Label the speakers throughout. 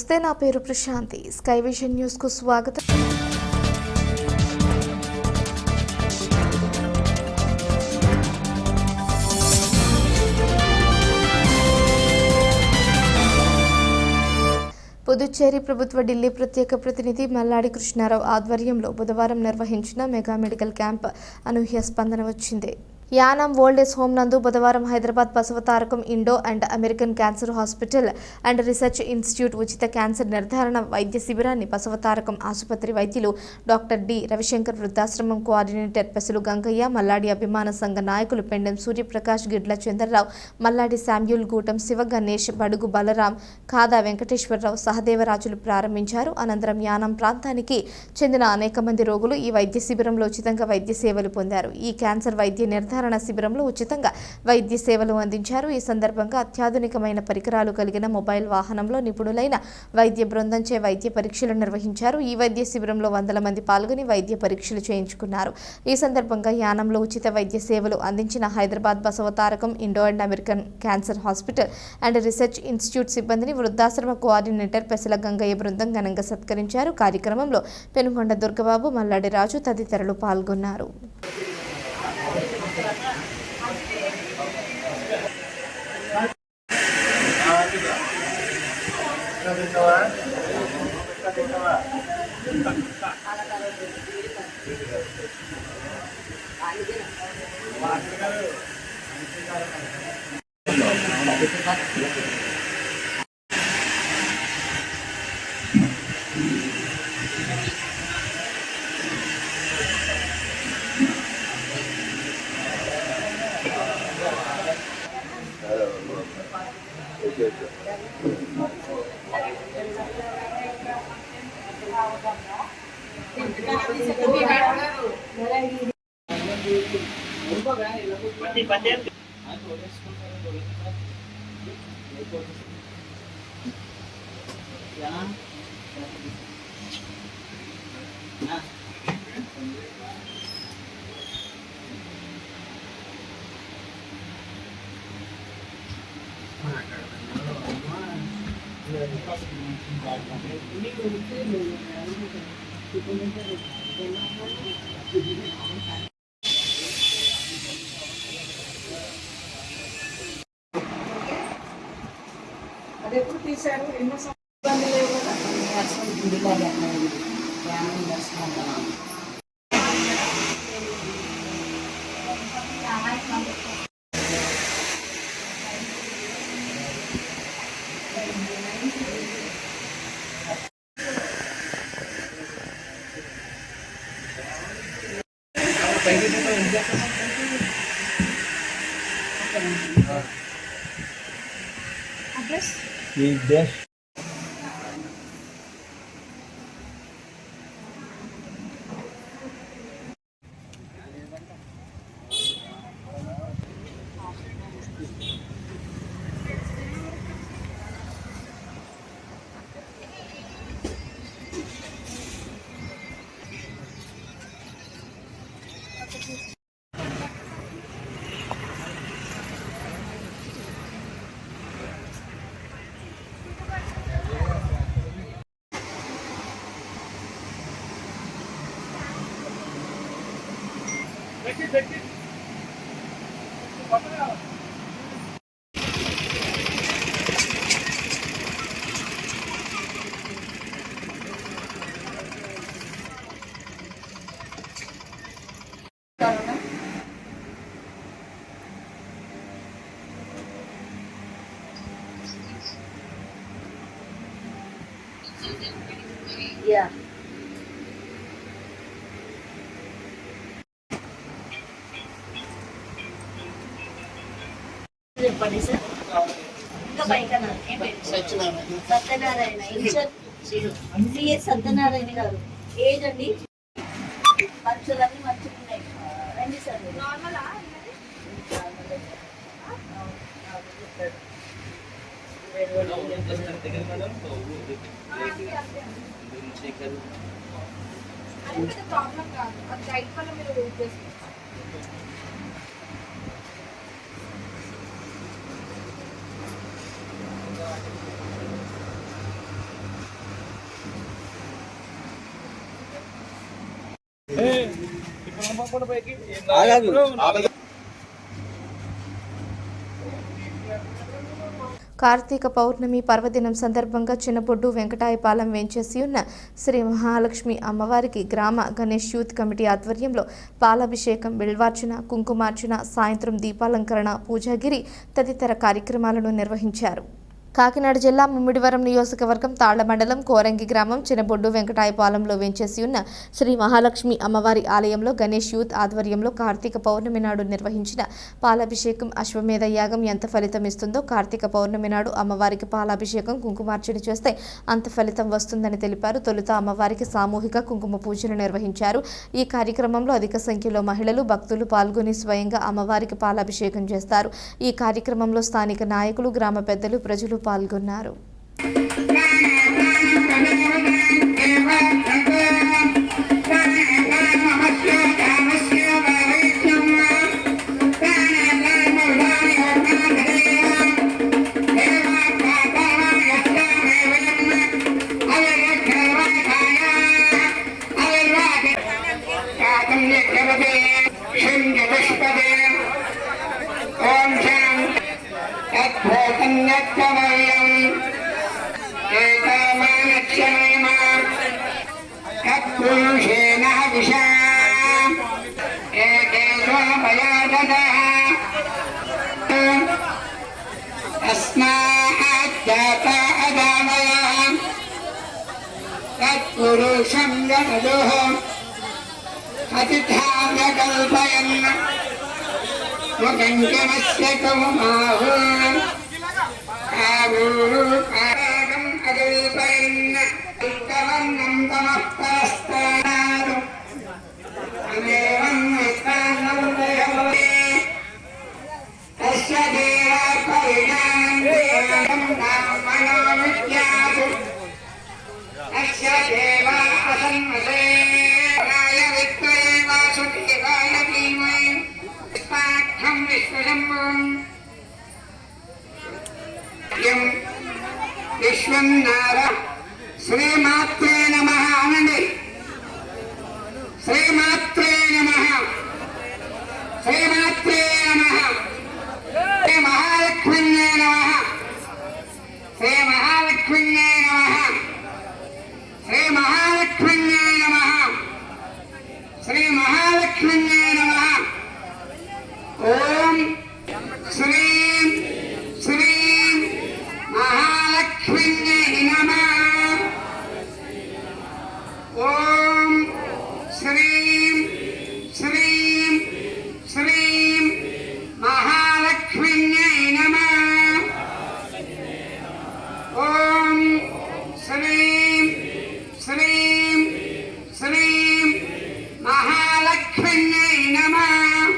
Speaker 1: నమస్తే, నా పేరు ప్రశాంతి. స్కై విజన్ న్యూస్ కు స్వాగతం. పుదుచ్చేరి ప్రభుత్వ ఢిల్లీ ప్రత్యేక ప్రతినిధి మల్లాడి కృష్ణారావు ఆధ్వర్యంలో బుధవారం నిర్వహించిన మెగా మెడికల్ క్యాంప్ అనూహ్య స్పందన వచ్చింది. యానాం ఓల్డ్ ఏజ్ హోమ్ నందు బుధవారం Hyderabad Basavatarakam Indo and American cancer hospital and research institute ఉచిత క్యాన్సర్ నిర్ధారణ వైద్య శిబిరాన్ని బసవతారకం ఆసుపత్రి వైద్యులు డాక్టర్ డి రవిశంకర్, వృద్ధాశ్రమం కోఆర్డినేటర్ పెసలు గంగయ్య, మల్లాడి అభిమాన సంఘ నాయకులు పెండెం సూర్యప్రకాష్, గిడ్ల చంద్రరావు, మల్లాడి శామ్యూల్, గూటం శివ గణేష్, బడుగు బలరాం, కాదా వెంకటేశ్వరరావు, సహదేవరాజులు ప్రారంభించారు. అనంతరం యానాం ప్రాంతానికి చెందిన అనేక మంది రోగులు ఈ వైద్య శిబిరంలో ఉచితంగా వైద్య సేవలు పొందారు. ఈ క్యాన్సర్ వైద్య నిర్ధారణ శిబిరంలో ఉచితంగా వైద్య సేవలు అందించారు. ఈ సందర్భంగా అత్యాధునికమైన పరికరాలు కలిగిన మొబైల్ వాహనంలో నిపుణులైన వైద్య బృందంచే వైద్య పరీక్షలు నిర్వహించారు. ఈ వైద్య శిబిరంలో వందల మంది పాల్గొని వైద్య పరీక్షలు చేయించుకున్నారు. ఈ సందర్భంగా యానంలో ఉచిత వైద్య సేవలు అందించిన Hyderabad Basavatarakam Indo and American cancer hospital and research institute సిబ్బందిని వృద్ధాశ్రమ కోఆర్డినేటర్ పెసల గంగయ్య బృందం ఘనంగా సత్కరించారు. కార్యక్రమంలో పెనుగొండ దుర్గబాబు, మల్లాడి రాజు తదితరులు పాల్గొన్నారు.
Speaker 2: అది ఎప్పుడు తీశారు? ఎన్నో ఇబ్బంది లేవు కదా. Address Yeah. చెప్పండి సార్. ఇంకా పైన సత్యనారాయణ, సిఎస్ సత్యనారాయణ గారు. ఏజ్ అండి? పరీక్షలన్నీ మంచిగా ఉన్నాయి. రండి సార్. ప్రాబ్లం కాదు, అది రైట్ వల్ల మీరు వెయిట్ చేసుకోవచ్చు.
Speaker 1: కార్తీక పౌర్ణమి పర్వదినం సందర్భంగా చిన్నపొడ్డు వెంకటాయపాలెం వెంచేసి ఉన్న శ్రీ మహాలక్ష్మి అమ్మవారికి గ్రామ గణేష్ యూత్ కమిటీ ఆధ్వర్యంలో పాలాభిషేకం, బిల్వార్చన, కుంకుమార్చన, సాయంత్రం దీపాలంకరణ, పూజాగిరి తదితర కార్యక్రమాలను నిర్వహించారు. కాకినాడ జిల్లా ముమ్మిడివరం నియోజకవర్గం తాళ్ల మండలం కోరంగి గ్రామం చిన్నబొడ్డు వెంకటాయపాలెంలో వెంచేసి ఉన్న శ్రీ మహాలక్ష్మి అమ్మవారి ఆలయంలో గణేష్ యూత్ ఆధ్వర్యంలో కార్తీక పౌర్ణమి నాడు నిర్వహించిన పాలాభిషేకం, అశ్వమేధ యాగం ఎంత ఫలితం ఇస్తుందో, కార్తీక పౌర్ణమి నాడు అమ్మవారికి పాలాభిషేకం, కుంకుమార్చన చేస్తే అంత ఫలితం వస్తుందని తెలిపారు. తొలుత అమ్మవారికి సామూహిక కుంకుమ పూజలు నిర్వహించారు. ఈ కార్యక్రమంలో అధిక సంఖ్యలో మహిళలు, భక్తులు పాల్గొని స్వయంగా అమ్మవారికి పాలాభిషేకం చేస్తారు. ఈ కార్యక్రమంలో స్థానిక నాయకులు, గ్రామ పెద్దలు, ప్రజలు పాల్గొన్నారు.
Speaker 3: పురుషేణ విషా ఏకేశో భయాదః తస్మాజ్జాతా అదామయ తత్పురుషం యమదుః అతిథాయ కల్పయన్ ముకంచమస్య కౌమాహు ఆరూపారం అకల్పయన్ ఉత్తమన్నం తమఃపరస్తాదు అమేవం విస్తానముదయముదే తస్య దేవా పరిణామం బ్రాహ్మణో విద్యాసు తస్య దేవా అసన్మసే రాయ విద్మహే వాసుదేవాయ ధీమహి పాఠం విశ్వశంభుం యం విశ్వన్నార శ్రీమాత్రే నమః అనండి. శ్రీమాత్రే నమః, శ్రీమాత్రే నమః, శ్రీ మహాలక్ష్మ్యే నమః, శ్రీ మహాలక్ష్మ్యే నమః, శ్రీ మహాలక్ష్మ్యే నమః, శ్రీ మహాలక్ష్మ్యే నమః. ఓం శ్రీం శ్రీం మహాలక్ష్మ్యే నమః. ఓం శ్రీం శ్రీం శ్రీం మహాలక్ష్మ్యై నమః. ఓం శ్రీం శ్రీం శ్రీం మహాలక్ష్మ్యై నమః.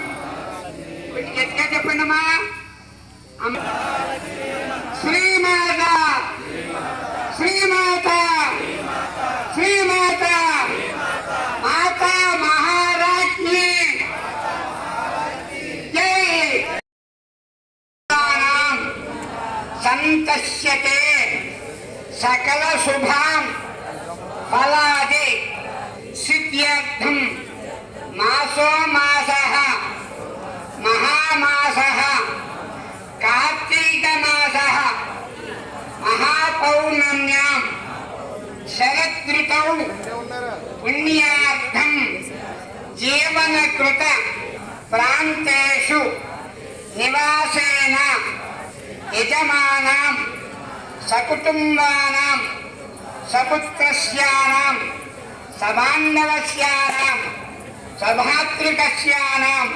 Speaker 3: గట్టిగా చెప్పండమ్మా. శ్రీమాత శ్రీమాత శ్రీమాత మాతా మహారాజ్ఞి జై. సంతస్యతే సకల శుభాం ఫలాది సిద్ధ్యర్థం మాసో మాసః మహామాసః కార్తీక మాసః మహాపౌర్ణమ్యాం శరదృతౌ పుణ్యార్థం జీవనకృత ప్రాంతేషు నివాసేన యజమానాం సకుటుంబానాం సపుత్రస్యానాం సబాంధవస్యానాం సభాతృకస్యానాం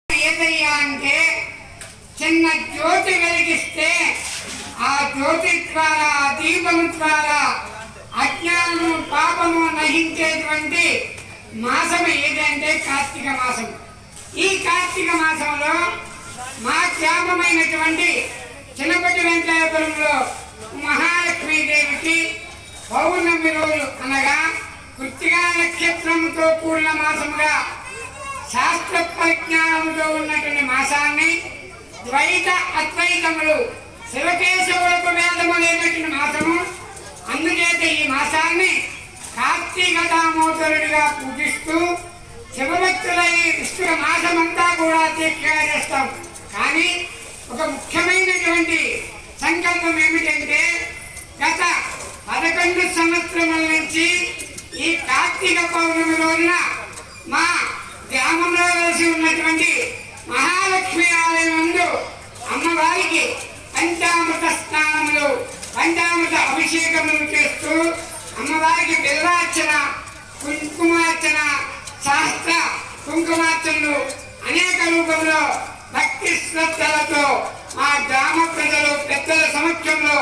Speaker 3: ఏదయ్యా అంటే చిన్న జ్యోతి వెలిగిస్తే ఆ జ్యోతి ద్వారా, ఆ దీపం ద్వారా అజ్ఞానము, పాపము నశించేటువంటి మాసం ఏదంటే కార్తీక మాసం. ఈ కార్తీక మాసంలో మా గ్రామమైనటువంటి చిన్నపట్టి వెంకటాయపురంలో మహాలక్ష్మీదేవికి పౌర్ణమి రోజు అనగా కృత్తికా నక్షత్రంతో కూడిన మాసముగా శాస్త్ర పరిజ్ఞానంతో ఉన్నటువంటి మాసాన్ని ద్వైత అద్వైతములు శివకేశవులకు వేదము లేనటువంటి మాసము. అందుచేత ఈ మాసాన్ని కార్తీక దామోదరుడిగా పూజిస్తూ శివభక్తులై విష్ణుల మాసమంతా కూడా దీక్షగా చేస్తాం. కానీ ఒక ముఖ్యమైనటువంటి సంకల్పం ఏమిటంటే గత 11 సంవత్సరముల నుంచి ఈ కార్తీక పౌర్ణమి రోజున మా గ్రామంలో కలిసి ఉన్నటువంటి మహాలక్ష్మి ఆలయం ముందు అమ్మవారికి పంచామృత స్నానములు, పంచామృత అభిషేకములు చేస్తూ అమ్మవారికి బిల్వార్చన, కుంకుమార్చన, శాస్త్ర కుంకుమార్చనలు అనేక రూపంలో భక్తి శ్రద్ధలతో మా గ్రామ ప్రజలు పెద్దల సమక్షంలో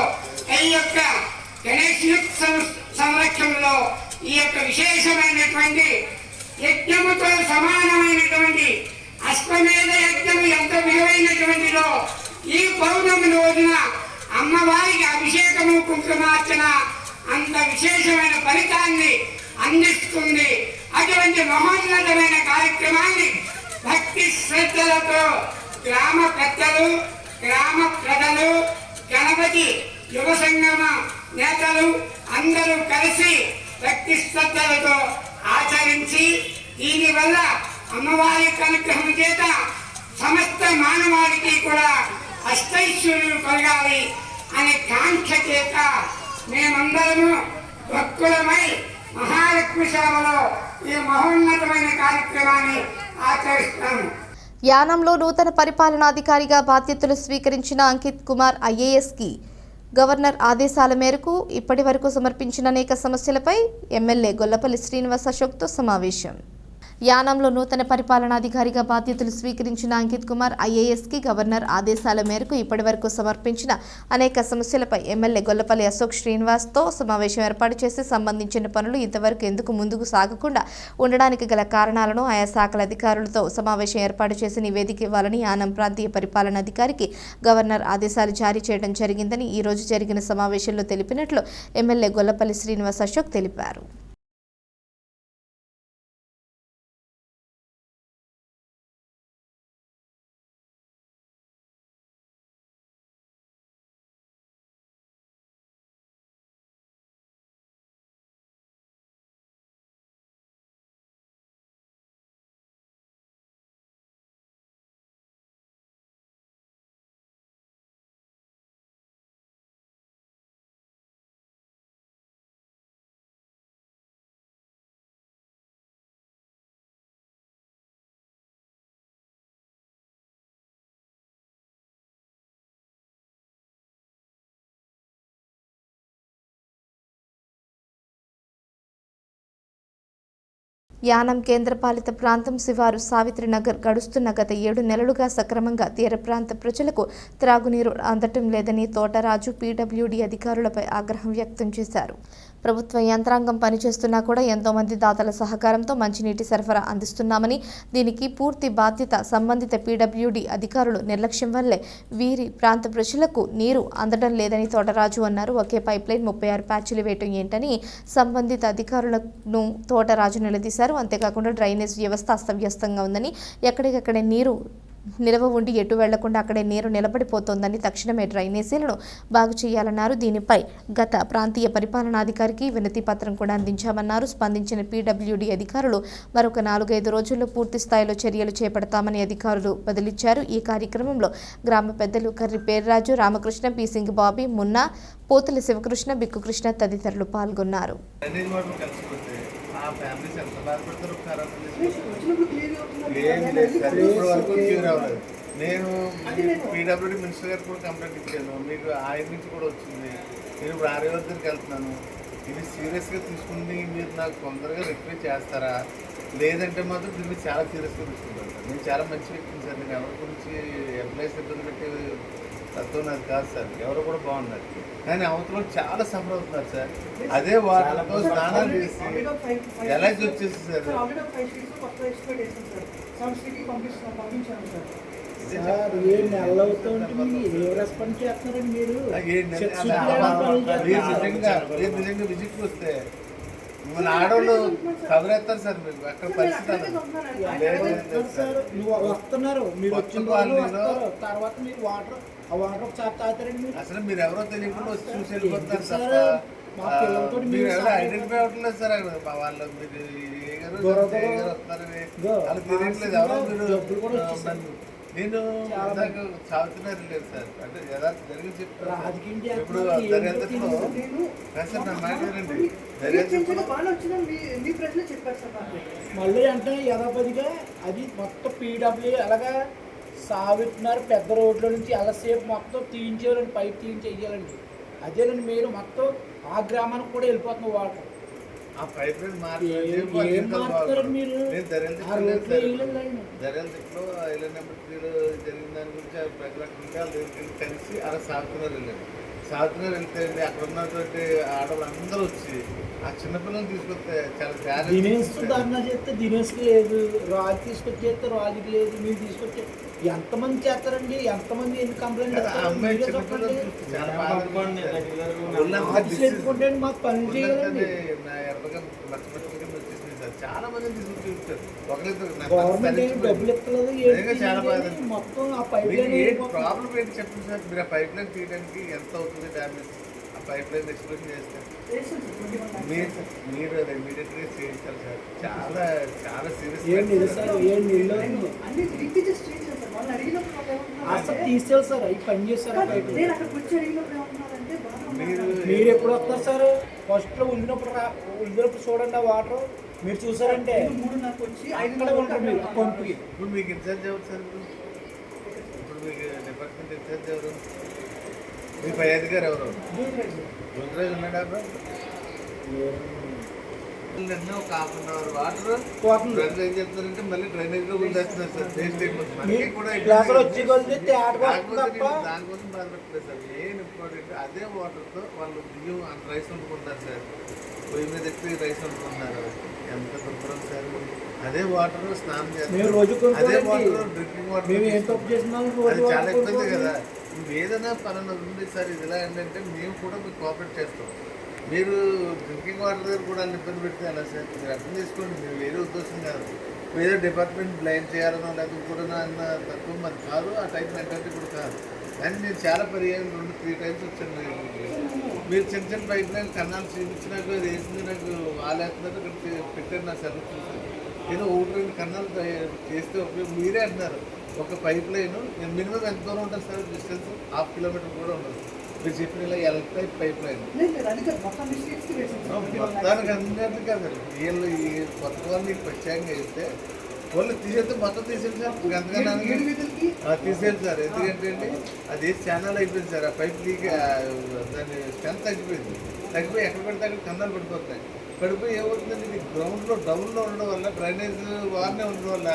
Speaker 3: ఈ యొక్క గణేష్ సంరక్షణలో ఈ యొక్క విశేషమైనటువంటి యజ్ఞముతో సమానమైనటువంటి అశ్వమేధ యజ్ఞము ఎంత విలువైనటువంటిదో ఈ పౌర్ణమి రోజున అమ్మవారికి అభిషేకము కుంకుమార్చన అంత విశేషమైన ఫలితాన్ని అందిస్తుంది. అటువంటి మహోన్నతమైన కార్యక్రమాన్ని భక్తి శ్రద్ధలతో గ్రామ పెద్దలు, గ్రామ ప్రజలు, గణపతి యువ సంగమ నేతలు అందరూ కలిసి భక్తి శ్రద్ధలతో ఆచరించి దీనివల్ల అమ్మవారి అనుగ్రహం చేత సమస్త మానవాళికి కూడా అష్టైశ్వర్యులు కలగాలి అనే కాంక్ష చేత మేమందరము భక్తులమై మహాలక్ష్మి సేవలో ఈ మహోన్నతమైన కార్యక్రమాన్ని ఆచరిస్తాము.
Speaker 1: యానంలో నూతన పరిపాలనాధికారిగా బాధ్యతలు స్వీకరించిన అంకిత్ కుమార్ ఐఏఎస్కి గవర్నర్ ఆదేశాల మేరకు ఇప్పటి వరకు సమర్పించిన అనేక సమస్యలపై ఎమ్మెల్యే గొల్లపల్లి శ్రీనివాస్ అశోక్తో సమావేశం. యానంలో నూతన పరిపాలనాధికారిగా బాధ్యతలు స్వీకరించిన అంకిత్ కుమార్ ఐఏఎస్కి గవర్నర్ ఆదేశాల మేరకు ఇప్పటి వరకు సమర్పించిన అనేక సమస్యలపై ఎమ్మెల్యే గొల్లపల్లి అశోక్ శ్రీనివాస్తో సమావేశం ఏర్పాటు చేసి సంబంధించిన పనులు ఇంతవరకు ఎందుకు ముందుకు సాగకుండా ఉండడానికి గల కారణాలను ఆయా శాఖల అధికారులతో సమావేశం ఏర్పాటు చేసి నివేదిక ఇవ్వాలని యానం ప్రాంతీయ పరిపాలనాధికారికి గవర్నర్ ఆదేశాలు జారీ చేయడం జరిగిందని ఈ రోజు జరిగిన సమావేశంలో తెలిపినట్లు ఎమ్మెల్యే గొల్లపల్లి శ్రీనివాస్ అశోక్ తెలిపారు. యానం కేంద్రపాలిత ప్రాంతం శివారు సావిత్రి నగర్ గడుస్తున్న గత 7 నెలలుగా సక్రమంగా తీర ప్రాంత ప్రజలకు త్రాగునీరు అందటం లేదని తోటరాజు పీడబ్ల్యూడీ అధికారులపై ఆగ్రహం వ్యక్తం చేశారు. ప్రభుత్వ యంత్రాంగం పనిచేస్తున్నా కూడా ఎంతో మంది దాతల సహకారంతో మంచినీటి సరఫరా అందిస్తున్నామని, దీనికి పూర్తి బాధ్యత సంబంధిత పీడబ్ల్యూడీ అధికారులు నిర్లక్ష్యం వల్లే వీరి ప్రాంత ప్రజలకు నీరు అందడం లేదని తోటరాజు అన్నారు. ఒకే పైప్లైన్ 36 ప్యాచ్లు వేయటం ఏంటని సంబంధిత అధికారులను తోటరాజు నిలదీశారు. అంతేకాకుండా డ్రైనేజ్ వ్యవస్థ అస్తవ్యస్తంగా ఉందని, ఎక్కడికక్కడే నీరు నిలవ ఉండి ఎటు వెళ్లకుండా అక్కడే నీరు నిలబడిపోతోందని, తక్షణమే డ్రైనేజీలను బాగు చేయాలన్నారు. దీనిపై గత ప్రాంతీయ పరిపాలనాధికారికి వినతి పత్రం కూడా అందించామన్నారు. స్పందించిన పీడబ్ల్యూడీ అధికారులు మరొక 4-5 రోజుల్లో పూర్తి స్థాయిలో చర్యలు చేపడతామని అధికారులు బదిలిచ్చారు. ఈ కార్యక్రమంలో గ్రామ పెద్దలు కర్రి పేర్రాజు, రామకృష్ణ, పీసింగ్ బాబీ, మున్నా, పోతుల శివకృష్ణ, బిక్కుకృష్ణ తదితరులు పాల్గొన్నారు.
Speaker 4: నేను పీడబ్ల్యూడీ మినిస్టర్ గారు కూడా కంప్లైంట్ ఇచ్చాను, మీకు ఆయన నుంచి కూడా వచ్చింది. నేను ఇప్పుడు ఆర్ఏ దగ్గరికి వెళ్తున్నాను. ఇది సీరియస్గా తీసుకుని మీరు నాకు తొందరగా రిక్వెస్ట్ చేస్తారా, లేదంటే మాత్రం దీన్ని చాలా సీరియస్గా తీసుకుంటాను సార్. నేను చాలా మంచి వ్యక్తిని సార్. నేను ఎవరి గురించి ఎంప్లాయీస్ ఇబ్బంది పెట్టి తత్వం అది కాదు సార్. ఎవరు కూడా బాగున్నారు, కానీ అవతల చాలా సఫర్ అవుతున్నారు సార్. అదే వాళ్ళతో స్నానాలు చేసి ఎలర్జీ వచ్చేసి సార్. నిజంగా విజిట్కి వస్తే మిమ్మల్ని ఆడవాళ్ళు కబరేస్తారు సార్. మీకు అక్కడ పరిస్థితి
Speaker 5: వస్తున్నారు, మీరు వచ్చిన తర్వాత మీరు వాటర్ ఒకసారి తాగుతారండి.
Speaker 4: అసలు మీరు ఎవరో తెలియకుండా వచ్చి చూసి వెళ్ళిపోతారు సార్. మీరు ఎవరో ఐడెంటిఫై అవ్వట్లేదు సార్. వాళ్ళు మీరు
Speaker 5: దూరం
Speaker 4: వస్తారని వాళ్ళకి తెలియట్లేదు. ఎవరో మీరు నేను ఇందాక సాగుతున్నారు లేదు సార్, అంటే యథార్థ జరిగింది చెప్తాను. ఇప్పుడు దర్యాప్తులో సార్ నా మాట వినండి,
Speaker 5: మళ్ళీ అంటే యథాపతిగా అది మొత్తం పీడబ్ల్యూ అలాగా సాగుతున్నారు. పెద్ద రోడ్ల నుంచి అలాసేపు మొత్తం తీయించేయాలండి, పైప్ తీయించేయాలండి. అదేనండి మీరు మొత్తం ఆ గ్రామానికి కూడా వెళ్ళిపోతుంది వాటర్.
Speaker 4: ఆ పైప్ లైన్
Speaker 5: ఏం మారుతారు మీరు?
Speaker 4: దర్యాప్తులో ఐలాండ్ నెంబర్ 3లో జరిగిన దాని గురించి కలిసి అలా సాగుతున్నారు వెళ్ళండి. సాగుతున్నారు వెళ్తే అక్కడ ఉన్నటువంటి ఆడవాళ్ళందరూ వచ్చి ఆ చిన్నపిల్లల్ని తీసుకొస్తే చాలా
Speaker 5: దినేష్ ధర్నా చేస్తే దినేష్కి లేదు, రాజు తీసుకొచ్చేస్తే రాజుకి లేదు, మీరు తీసుకొచ్చే ఎంతమంది చేస్తారండి? ఎంతమంది ఎన్ని కంప్లైంట్ ఎత్తుకుంటే మాకు పని చేయాలండి.
Speaker 4: చాలా మంది
Speaker 5: గవర్నమెంట్ డబ్బులు ఇస్తలేదు, మొత్తం ఆ పైప్ లైన్
Speaker 4: ప్రాబ్లం ఏంటి చెప్పండి సార్. మీరు ఆ పైప్ లైన్ తీయడానికి ఎంత అవుతుంది డ్యామేజ్? ఆ పైప్ లైన్ ఎక్స్ప్లెయిన్ చేస్తే మీరు అది ఇమీడియట్గా చేయించాలి సార్. చాలా చాలా సీరియస్
Speaker 5: అసలు తీసేయాలి సార్. అవి పని చేస్తారు. మీరు ఎప్పుడు వస్తారు సార్? ఫస్ట్లో వదిలినప్పుడు చూడండి ఆ వాటర్ మీరు చూసారంటే అక్కడ ఉంటారు మీరు పంపుకి.
Speaker 4: ఇప్పుడు మీకు ఇన్ఛార్జ్ ఎవరు సార్? ఇప్పుడు మీకు డిపార్ట్మెంట్ ఇన్ఛార్జ్ ఎవరు? మీ పై అధికారి ఎవరు? రుద్రాజ్ ఉన్నాడా? ఒక హాఫ్ అన్ అవర్ వాటర్ ఏం చెప్తారంటే మళ్ళీ డ్రైనేజ్ లో వదిలేస్తున్నారు సార్. మనకి కూడా దానికోసం బాధపడలేదు సార్. మెయిన్ ఇంపార్టెంట్ అదే వాటర్తో వాళ్ళు బియ్యం అంత రైస్ వండుకుంటారు సార్. పొయ్యి మీద ఎక్కి రైస్ వండుకుంటున్నారు. ఎంత దుర్భరం సార్. అదే వాటర్ స్నానం చేస్తారు, అదే వాటర్ డ్రింకింగ్ వాటర్. అది చాలా ఇబ్బంది కదా. నువ్వు ఏదైనా పలానా ఉంది సార్ ఇది ఇలా ఏంటంటే మేము కూడా మీకు కోఆపరేట్ చేస్తాం. మీరు డ్రింకింగ్ వాటర్ దగ్గర కూడా ఇబ్బంది పెడితే ఎలా సార్? మీరు అర్థం చేసుకోండి. మీరు వేరే ఉద్దేశం కాదు, వేరే డిపార్ట్మెంట్ బ్లైమ్ చేయాలనో లేకపోతే కూడా అన్న తక్కువ మరి కాదు. ఆ టైప్ మెంటాలిటీ కూడా కాదు. కానీ నేను చాలా పర్యాయం 2-3 టైమ్స్ వచ్చాను. మీరు చిన్న చిన్న పైప్ లైన్ కన్నాలు చూపించినాక అది వేసింది నాకు వాళ్ళేస్తున్నారు ఇక్కడ పెట్టారు. నా సర్వీస్ చూసాను. ఏదో 1-2 కన్నాలు చేస్తే ఉపయోగం మీరే అంటున్నారు. ఒక పైప్ లైన్ మినిమం ఎంత దూరం ఉంటుంది సార్? డిస్టెన్స్ 1/2 కిలోమీటర్ కూడా ఉండదు. మీరు చెప్పిన ఇలా ఎల్ టైప్ పైప్ లైన్ మొత్తానికి అందరికీ కాదండి. వీళ్ళు ఈ కొత్త వాళ్ళు మీకు ప్రత్యేకంగా ఇస్తే వాళ్ళు తీసేస్తే మొత్తం తీసేది సార్. ఎంతకన్నా తీసేయాలి సార్. ఎందుకంటే అండి అది ఛానల్ అయిపోయింది సార్. ఆ పైప్ లీక్ దాని స్ట్రెంత్ తగ్గిపోయింది. తగ్గిపోయి ఎక్కడ పడితే అక్కడ కన్నాలు పడిపోతాయి. పడిపోయి ఏమవుతుందండి ఇది గ్రౌండ్లో డౌన్లో ఉండడం వల్ల డ్రైనేజ్ వార్నే ఉండడం వల్ల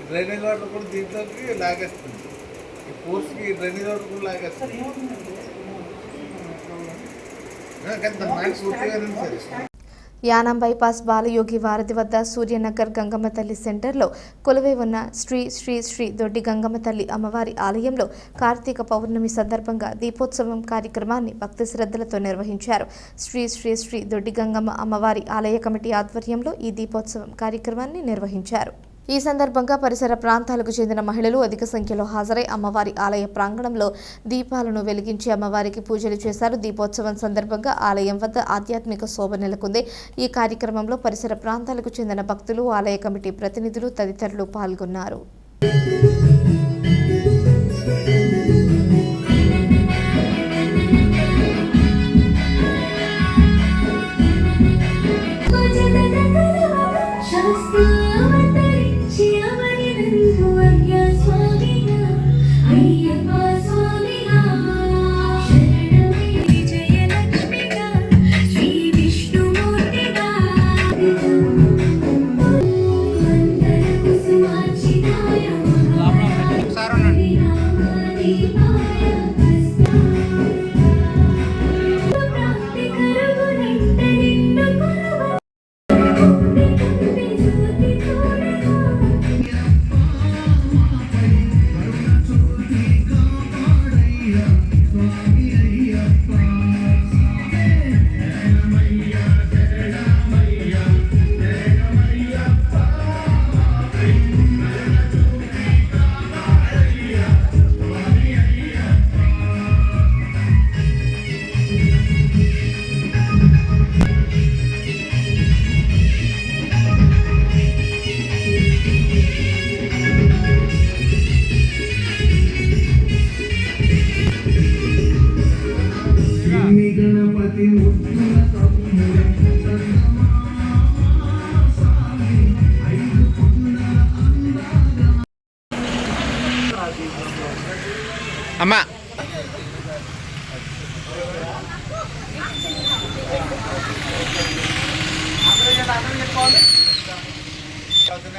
Speaker 4: డ్రైనేజ్ వాటర్ కూడా దీంట్లోకి లాగేస్తుంది. ఈ ఫోర్స్కి డ్రైనేజ్ వాటర్ కూడా లాగేస్తుంది. కానీ దాని మ్యాక్స్ పూర్తిగా సార్.
Speaker 1: యానాం బైపాస్ బాలయోగి వారధి వద్ద సూర్యనగర్ గంగమ్మ తల్లి సెంటర్లో కొలువై ఉన్న శ్రీ శ్రీ శ్రీ దొడ్డి గంగమ్మ తల్లి అమ్మవారి ఆలయంలో కార్తీక పౌర్ణమి సందర్భంగా దీపోత్సవం కార్యక్రమాన్ని భక్తి శ్రద్ధలతో నిర్వహించారు. శ్రీ శ్రీ శ్రీ దొడ్డి గంగమ్మ అమ్మవారి ఆలయ కమిటీ ఆధ్వర్యంలో ఈ దీపోత్సవం కార్యక్రమాన్ని నిర్వహించారు. ఈ సందర్భంగా పరిసర ప్రాంతాలకు చెందిన మహిళలు అధిక సంఖ్యలో హాజరై అమ్మవారి ఆలయ ప్రాంగణంలో దీపాలను వెలిగించి అమ్మవారికి పూజలు చేశారు. దీపోత్సవం సందర్భంగా ఆలయం వద్ద ఆధ్యాత్మిక శోభ నెలకొంది. ఈ కార్యక్రమంలో పరిసర ప్రాంతాలకు చెందిన భక్తులు, ఆలయ కమిటీ ప్రతినిధులు తదితరులు పాల్గొన్నారు.
Speaker 4: అమ్మా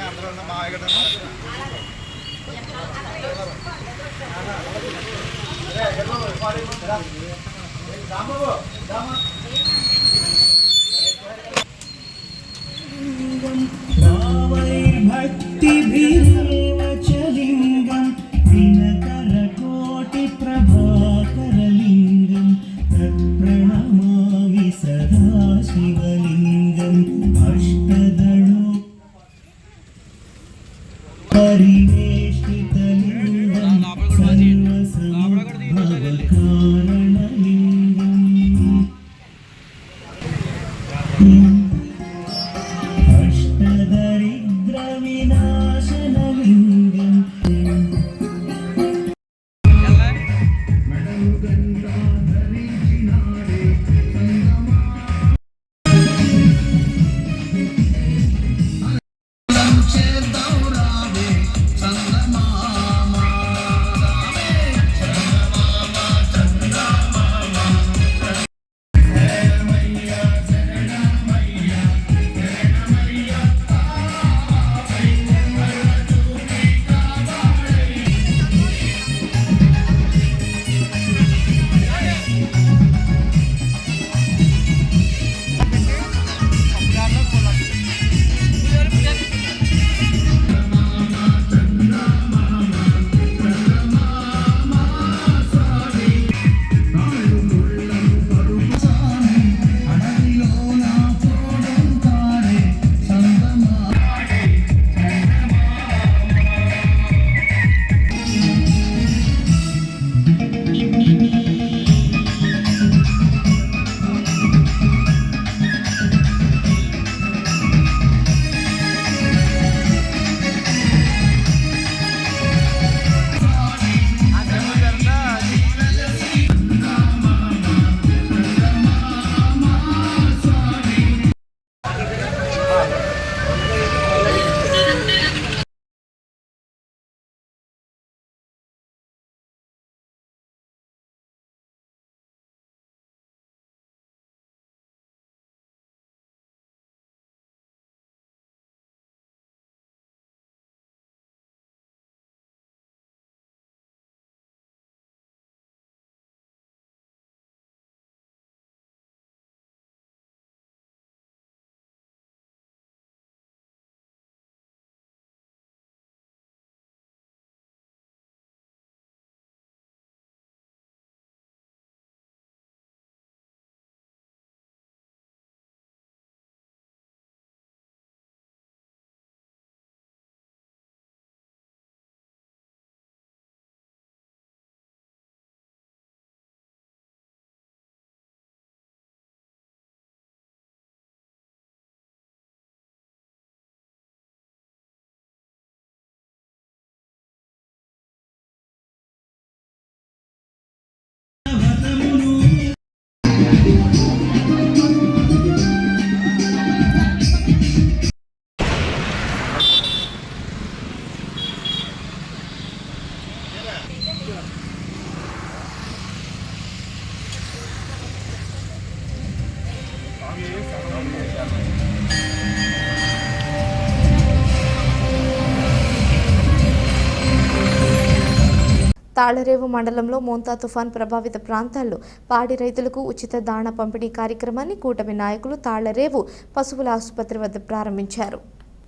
Speaker 4: అందరూ మా
Speaker 6: भक्तिभिरेव च लिङ्गं दिनकरकोटि प्रभाकरलिङ्गं तत्प्रणमामि सदा शिवलिङ्गम् अष्टदलो परिवेष्टितलिङ्गं सर्वसम्भवकारणलिङ्गम् अष्टदरिद्रविनाशनलिङ्गम्
Speaker 1: తాళరేవు మండలంలో మోంతా తుఫాన్ ప్రభావిత ప్రాంతాల్లో పాడి రైతులకు ఉచిత దాణా పంపిణీ కార్యక్రమాన్ని కూటమి నాయకులు తాళరేవు పశువుల ఆసుపత్రి వద్ద ప్రారంభించారు.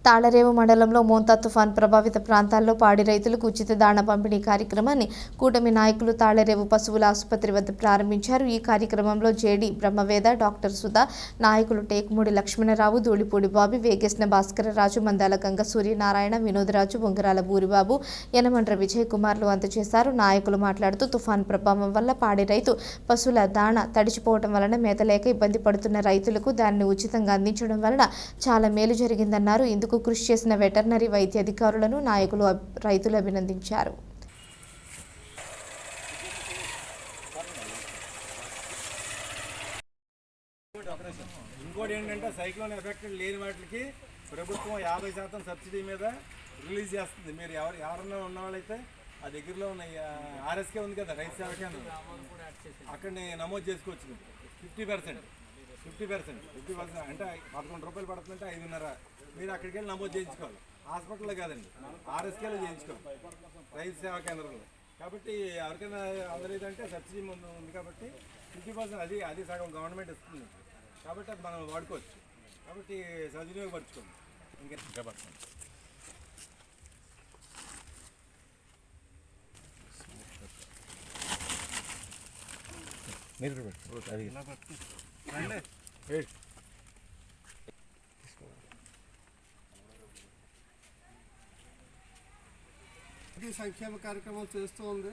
Speaker 1: తాళరేవు మండలంలో మోంతా తుఫాన్ ప్రభావిత ప్రాంతాల్లో పాడి రైతులకు ఉచిత దాణా పంపిణీ కార్యక్రమాన్ని కూటమి నాయకులు తాళరేవు పశువుల ఆసుపత్రి వద్ద ప్రారంభించారు. ఈ కార్యక్రమంలో జేడి బ్రహ్మవేద, డాక్టర్ సుధా, నాయకులు టేకుమూడి లక్ష్మణరావు, ధూళిపూడి బాబి, వేగేసిన భాస్కరరాజు, మందాల గంగ సూర్యనారాయణ, వినోదరాజు, బొంగరాల బూరిబాబు, యనమండ్ర విజయ్ కుమార్లు అందజేశారు. నాయకులు మాట్లాడుతూ తుఫాన్ ప్రభావం వల్ల పాడి రైతు పశువుల దాణా తడిచిపోవడం వలన మేత లేక ఇబ్బంది పడుతున్న రైతులకు దానిని ఉచితంగా అందించడం వలన చాలా మేలు జరిగిందన్నారు. ఇందుకు కృషి చేసిన వెటర్నరీ వైద్య అధికారులను నాయకులు రైతులు అభినందించారు.
Speaker 7: ఇంకోటి ఏంటంటే సైక్లోన్ ఎఫెక్ట్ లేని వాటికి ప్రభుత్వం 50% సబ్సిడీ మీద రిలీజ్ చేస్తుంది. మీరు ఎవరన్నా ఉన్న వాళ్ళైతే ఆ దగ్గరలో ఉన్న ఆర్ఎస్కే ఉంది కదా, రైతు సేవా కేంద్రం, అక్కడనే నమోదు చేసుకోవచ్చు. 50% అంటే 11 రూపాయలు పడుతుందంటే 5.5 మీరు అక్కడికి వెళ్ళి నమోదు చేయించుకోవాలి. హాస్పిటల్లో కాదండి, ఆర్ఎస్కేలో చేయించుకోవాలి, రైతు సేవా కేంద్రంలో. కాబట్టి ఎవరికైనా అందలేదంటే సబ్సిడీ ఉంది కాబట్టి 50% అది సగం గవర్నమెంట్ ఇస్తుంది కాబట్టి అది మనం వాడుకోవచ్చు. కాబట్టి సద్వినియోగపరచుకోండి. ఇంకా పడుతుంది.
Speaker 8: సంక్షేమ కార్యక్రమాలు చేస్తూ ఉంది.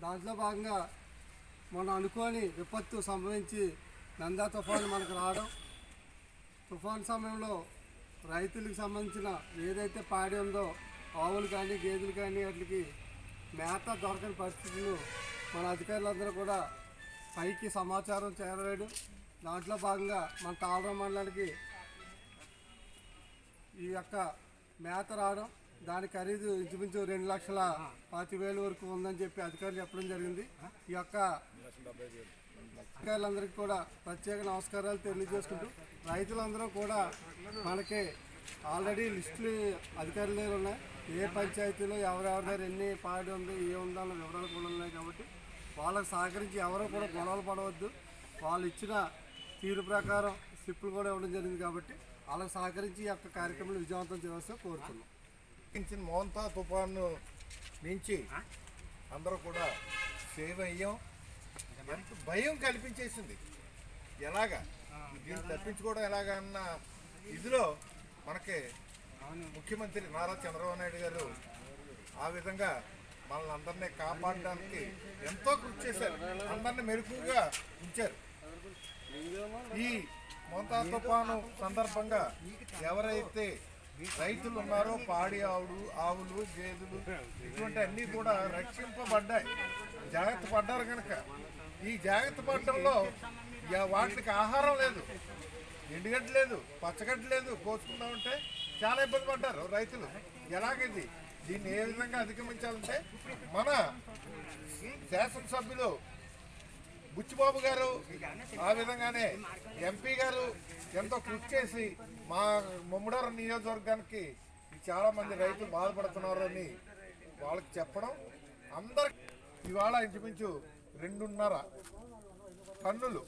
Speaker 8: దాంట్లో భాగంగా మనం అనుకోని విపత్తు సంభవించి నందా తుఫాను మనకు రావడం, తుఫాను సమయంలో రైతులకు సంబంధించిన ఏదైతే పాడి ఉందో ఆవులు కానీ గేదెలు కానీ వాటికి మేత దొరకని పరిస్థితులు మన అధికారులందరూ కూడా పైకి సమాచారం చేరవేయడం. దాంట్లో భాగంగా మన తాళం మండలానికి ఈ యొక్క మేత రావడం, దాని ఖరీదు ఇంచుమించు 2,40,000 వరకు ఉందని చెప్పి అధికారులు చెప్పడం జరిగింది. ఈ యొక్క అధికారులందరికీ కూడా ప్రత్యేక నమస్కారాలు తెలియజేసుకుంటూ, రైతులందరూ కూడా మనకి ఆల్రెడీ లిస్టులు అధికారుల దగ్గర ఉన్నాయి. ఏ పంచాయతీలో ఎవరెవరి దగ్గర ఎన్ని పాడి ఉంది, ఏ ఉందో అన్న వివరాలు కూడా ఉన్నాయి. కాబట్టి వాళ్ళకి సహకరించి ఎవరో కూడా గొడవలు పడవద్దు. వాళ్ళు ఇచ్చిన తీరు ప్రకారం స్లిప్పులు కూడా ఇవ్వడం జరిగింది. కాబట్టి వాళ్ళకి సహకరించి ఈ యొక్క కార్యక్రమాన్ని విజయవంతం చేయాల్సి కోరుతున్నాం.
Speaker 4: మోంతా తుఫాను నుంచి అందరూ కూడా సేవ్ అయ్యాం. ఎంత భయం కల్పించేసింది, ఎలాగా దీన్ని తప్పించుకోవడం ఎలాగా అన్న ఇదిలో మనకి ముఖ్యమంత్రి నారా చంద్రబాబు నాయుడు గారు ఆ విధంగా మనల్ని అందరినీ కాపాడడానికి ఎంతో కృషి చేశారు, అందరినీ మెరుపుగా ఉంచారు. ఈ మోంతా తుఫాను సందర్భంగా ఎవరైతే రైతులు ఉన్నారో పాడి ఆవులు గేదెలు ఇటువంటి అన్నీ కూడా రక్షింపబడ్డాయి, జాగ్రత్త పడ్డారు. కనుక ఈ జాగ్రత్త పడడంలో వాటికి ఆహారం లేదు, ఎండుగడ్డి లేదు, పచ్చగడ్డి లేదు, కోసుకుందామంటే చాలా ఇబ్బంది పడ్డారు రైతులు. ఎలాగైంది దీన్ని ఏ విధంగా అధిగమించాలంటే మన శాసనసభ్యులు బుచ్చిబాబు గారు, ఆ విధంగానే ఎంపీ గారు ఎంతో కృషి చేసి మా ముమ్మడవరం నియోజకవర్గానికి చాలామంది రైతులు బాధపడుతున్నారు అని వాళ్ళకి చెప్పడం, అందరికి ఇవాళ ఇంచుమించు 2.5 టన్నులు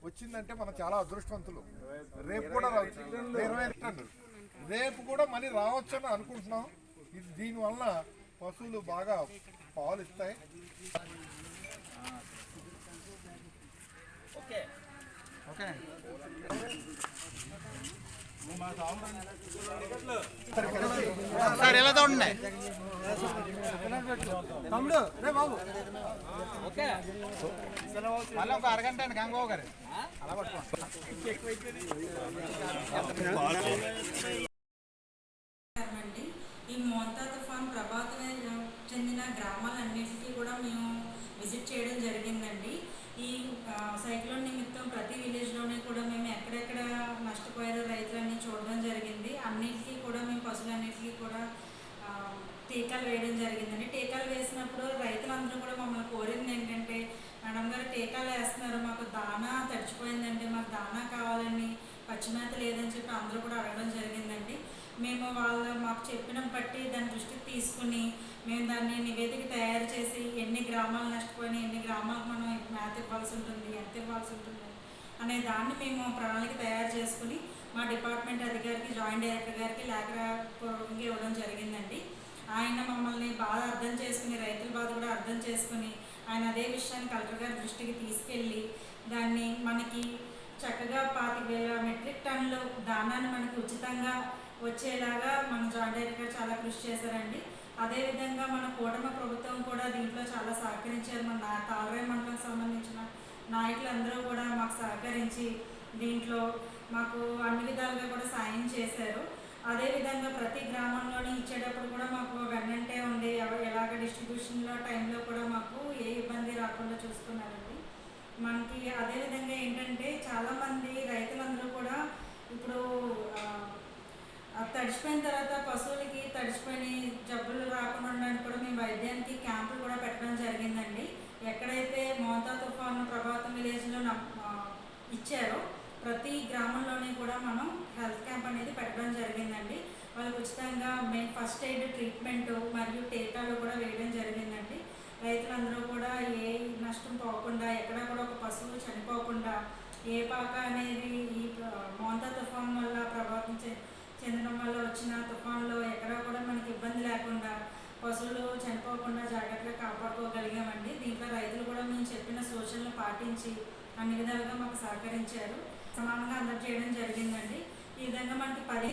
Speaker 4: వచ్చిందంటే మనం చాలా అదృష్టవంతులు. రేపు కూడా 20 టన్నులు రేపు కూడా మళ్ళీ రావచ్చు అని అనుకుంటున్నాం. దీనివల్ల పశువులు బాగా పాలు ఇస్తాయి.
Speaker 5: సార్ ఎలా చూడండి తమ్ముడు రే బాబు. ఓకే మళ్ళీ ఒక అరగంట అండి గంగబాబు గారు అలా పట్టుకోండి.
Speaker 9: ఈ మోంతా తుఫాన్ ప్రభావితం చెందిన గ్రామాలన్నింటికీ కూడా మేము విజిట్ చేయడం జరిగిందండి. ఈ సైక్లోన్ నిమిత్తం ప్రతి విలేజ్లోనే కూడా మేము ఎక్కడెక్కడ నష్టపోయారో రైతులన్నీ చూడడం జరిగింది. అన్నిటికీ కూడా మేము పశువులన్నిటికీ కూడా టీకాలు వేయడం జరిగిందండి. టీకాలు వేసినప్పుడు రైతులందరూ కూడా మమ్మల్ని కోరింది ఏంటంటే, మేడం గారు టీకాలు వేస్తున్నారు, మాకు దానా తడిచిపోయిందండి, మాకు దానా కావాలని, పచ్చిమేత లేదని చెప్పి అందరూ కూడా అడగడం జరిగిందండి. మేము వాళ్ళు మాకు చెప్పిన బట్టి దాని దృష్టికి తీసుకుని మేము దాన్ని నివేదిక తయారు చేసి ఎన్ని గ్రామాలు నష్టపోయినాయి, ఎన్ని గ్రామాలకు మనం మేత ఇవ్వాల్సి ఉంటుంది, ఎంత ఇవ్వాల్సి ఉంటుంది అనే దాన్ని మేము ప్రణాళిక తయారు చేసుకుని మా డిపార్ట్మెంట్ అధికారికి, జాయింట్ డైరెక్టర్ గారికి లేఖపూర్వకంగా ఇవ్వడం జరిగిందండి. ఆయన మమ్మల్ని బాగా అర్థం చేసుకుని, రైతుల బాధ కూడా అర్థం చేసుకుని, ఆయన అదే విషయాన్ని కలెక్టర్ గారి దృష్టికి తీసుకెళ్ళి దాన్ని మనకి చక్కగా 25,000 మెట్రిక్ టన్నులు దానాన్ని మనకు ఉచితంగా వచ్చేలాగా మన జాయింట్ డైరెక్టర్ చాలా కృషి చేశారండి. అదేవిధంగా మన కూటమి ప్రభుత్వం కూడా దీంట్లో చాలా సహకరించారు. మన తాళరాయి మండలంకి సంబంధించిన నాయకులందరూ కూడా మాకు సహకరించి దీంట్లో మాకు అన్ని విధాలుగా కూడా సాయం చేశారు. అదేవిధంగా ప్రతి గ్రామంలోని ఇచ్చేటప్పుడు కూడా మాకు వెన్నంటే ఉండి ఎలాగ డిస్ట్రిబ్యూషన్లో టైంలో కూడా మాకు ఏ ఇబ్బంది రాకుండా చూసుకున్నారండి. మనకి అదేవిధంగా ఏంటంటే చాలామంది రైతులందరూ కూడా ఇప్పుడు తడిచిపోయిన తర్వాత పశువులకి తడిచిపోయిన జబ్బులు రాకుండా ఉండడానికి కూడా మేము వైద్యానికి క్యాంపులు కూడా పెట్టడం జరిగిందండి. ఎక్కడైతే మోంతా తుఫాను ప్రభావితం విలేజ్లో ఇచ్చారో ప్రతి గ్రామంలోనే కూడా మనం హెల్త్ క్యాంప్ అనేది పెట్టడం జరిగిందండి. వాళ్ళకి ఉచితంగా ఫస్ట్ ఎయిడ్ ట్రీట్మెంట్ మరియు టీకాలు కూడా వేయడం జరిగిందండి. రైతులందరూ కూడా ఏ నష్టం పోకుండా, ఎక్కడ కూడా ఒక పశువు చనిపోకుండా, ఏ పాక అనేది ఈ మోంతా తుఫాన్ వల్ల ప్రభావితం చెందడం వల్ల వచ్చిన తుఫాన్లో ఎక్కడా కూడా మనకి ఇబ్బంది లేకుండా పశువులు చనిపోకుండా జాగ్రత్తగా కాపాడుకోగలిగామండి. దీంట్లో రైతులు కూడా మేము చెప్పిన సూచనలు పాటించి అన్ని విధాలుగా మాకు సహకరించారు. సమానంగా అందజేయడం జరిగిందండి. ఈ విధంగా మనకి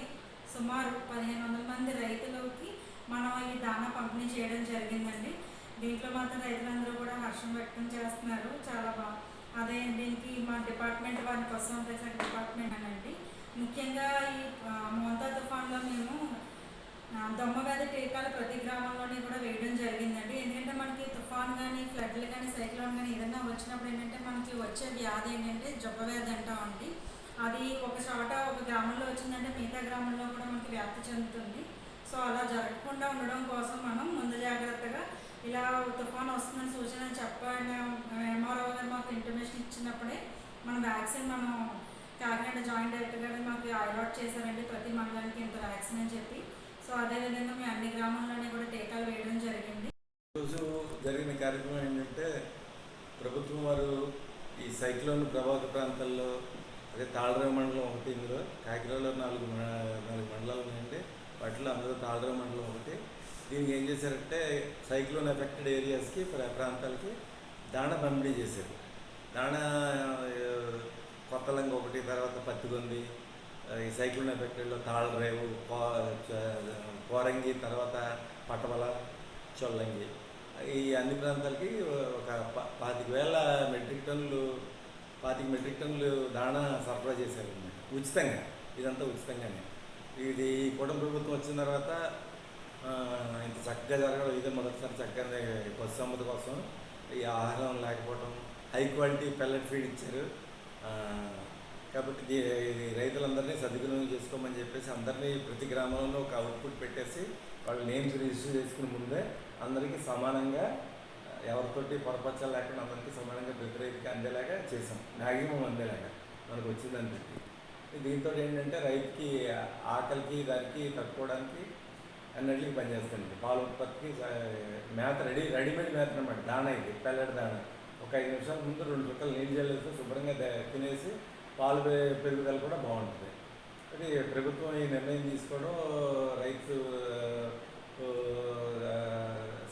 Speaker 9: సుమారు 1500 మంది రైతులకి మనం ఈ దానా పంపిణీ చేయడం జరిగిందండి. దీంట్లో మాత్రం రైతులందరూ కూడా హర్షం వ్యక్తం చేస్తున్నారు. చాలా అదే దీనికి మా డిపార్ట్మెంట్ వారి కోసం డిపార్ట్మెంట్ అనండి. ముఖ్యంగా ఈ మోంతా తుఫాన్లో మేము దొమ్మ వ్యాధి టీకాలు ప్రతి గ్రామంలోనే కూడా వేయడం జరిగిందండి. ఎందుకంటే మనకి తుఫాన్ కానీ, ఫ్లడ్లు కానీ, సైక్లోన్ కానీ ఏదైనా వచ్చినప్పుడు ఏంటంటే మనకి వచ్చే వ్యాధి ఏంటంటే జబ్బ వ్యాధి అంటామండి. అది ఒక చోట ఒక గ్రామంలో వచ్చిందంటే మిగతా గ్రామంలో కూడా మనకి వ్యాప్తి చెందుతుంది. సో అలా జరగకుండా ఉండడం కోసం మనం ముందు జాగ్రత్తగా ఇలా తుఫాన్ వస్తుందని సూచన చెప్పిన ఎంఆర్ఓ గారు మాకు ఇంటిమేషన్ ఇచ్చినప్పుడే మన వ్యాక్సిన్ మనం కాకినాడ జాయింట్ డైరెక్టర్ గారు మాకు అలాట్ చేశారండి. ప్రతి మండలానికి ఇంత వ్యాక్సిన్ అని చెప్పి. సో అదేవిధంగా మేము అన్ని గ్రామాల్లోనే కూడా టీకాలు వేయడం జరిగింది.
Speaker 7: ఈరోజు జరిగిన కార్యక్రమం ఏంటంటే ప్రభుత్వం వారు ఈ సైక్లోన్ ప్రభావిత ప్రాంతాల్లో అదే తాళరేవు మండలం ఒకటి, ఇందులో కాకినాడలో 4 మండలాలు ఉన్నాయండి. వాటిలో అందులో తాళరేవు మండలం ఒకటి. దీనికి ఏం చేశారంటే సైక్లోన్ ఎఫెక్టెడ్ ఏరియాస్కి ప్రాంతాలకి దాణా పంపిణీ చేశారు. దాణా కొత్తలంగా ఒకటి, తర్వాత పత్తిగొంది, ఈ సైక్లోన్ ఎఫెక్టెడ్లో తాళరేవు, కోరంగి, తర్వాత పటవల, చొల్లంగి, ఈ అన్ని ప్రాంతాలకి ఒక 25,000 మెట్రిక్ టన్నులు దాణా సరఫరా చేశారు ఉచితంగా. ఇదంతా ఉచితంగానే. ఇది కూటమి ప్రభుత్వం వచ్చిన తర్వాత ఇంత చక్కగా జరగడం ఇదే మొదటిసారి. చక్కగా పశు సంపద కోసం ఈ ఆహారం లేకపోవడం, హై క్వాలిటీ పెల్లెట్ ఫీడ్ ఇచ్చారు. కాబట్టి రైతులందరినీ సద్వినియోగం చేసుకోమని చెప్పేసి అందరినీ ప్రతి గ్రామంలో ఒక అవుట్పుట్ పెట్టేసి వాళ్ళ నేమ్స్ రిజిస్టర్ చేసుకుని ముందే అందరికీ సమానంగా, ఎవరితోటి పొరపచ్చాలు లేకుండా అందరికీ సమానంగా ప్రతి రైతుకి అందేలాగా చేసాం. మ్యాక్సిమం అందేలాగా మనకు వచ్చిందని చెప్పి. దీంతో ఏంటంటే రైతుకి ఆకలికి దానికి తట్టుకోవడానికి అన్నింటికి పనిచేస్తుంది. పాల ఉత్పత్తికి మేత రెడీమేడ్ మేత అనమాట. దాణా ఇది పెల్లెట్ దాణా. ఒక 5 నిమిషాల ముందు 2 చుక్కలు నీళ్ళు చల్లేసి శుభ్రంగా తినేసి పాలు పెరుగుదల కూడా బాగుంటుంది. అది ప్రభుత్వం ఈ నిర్ణయం తీసుకోవడం, రైతు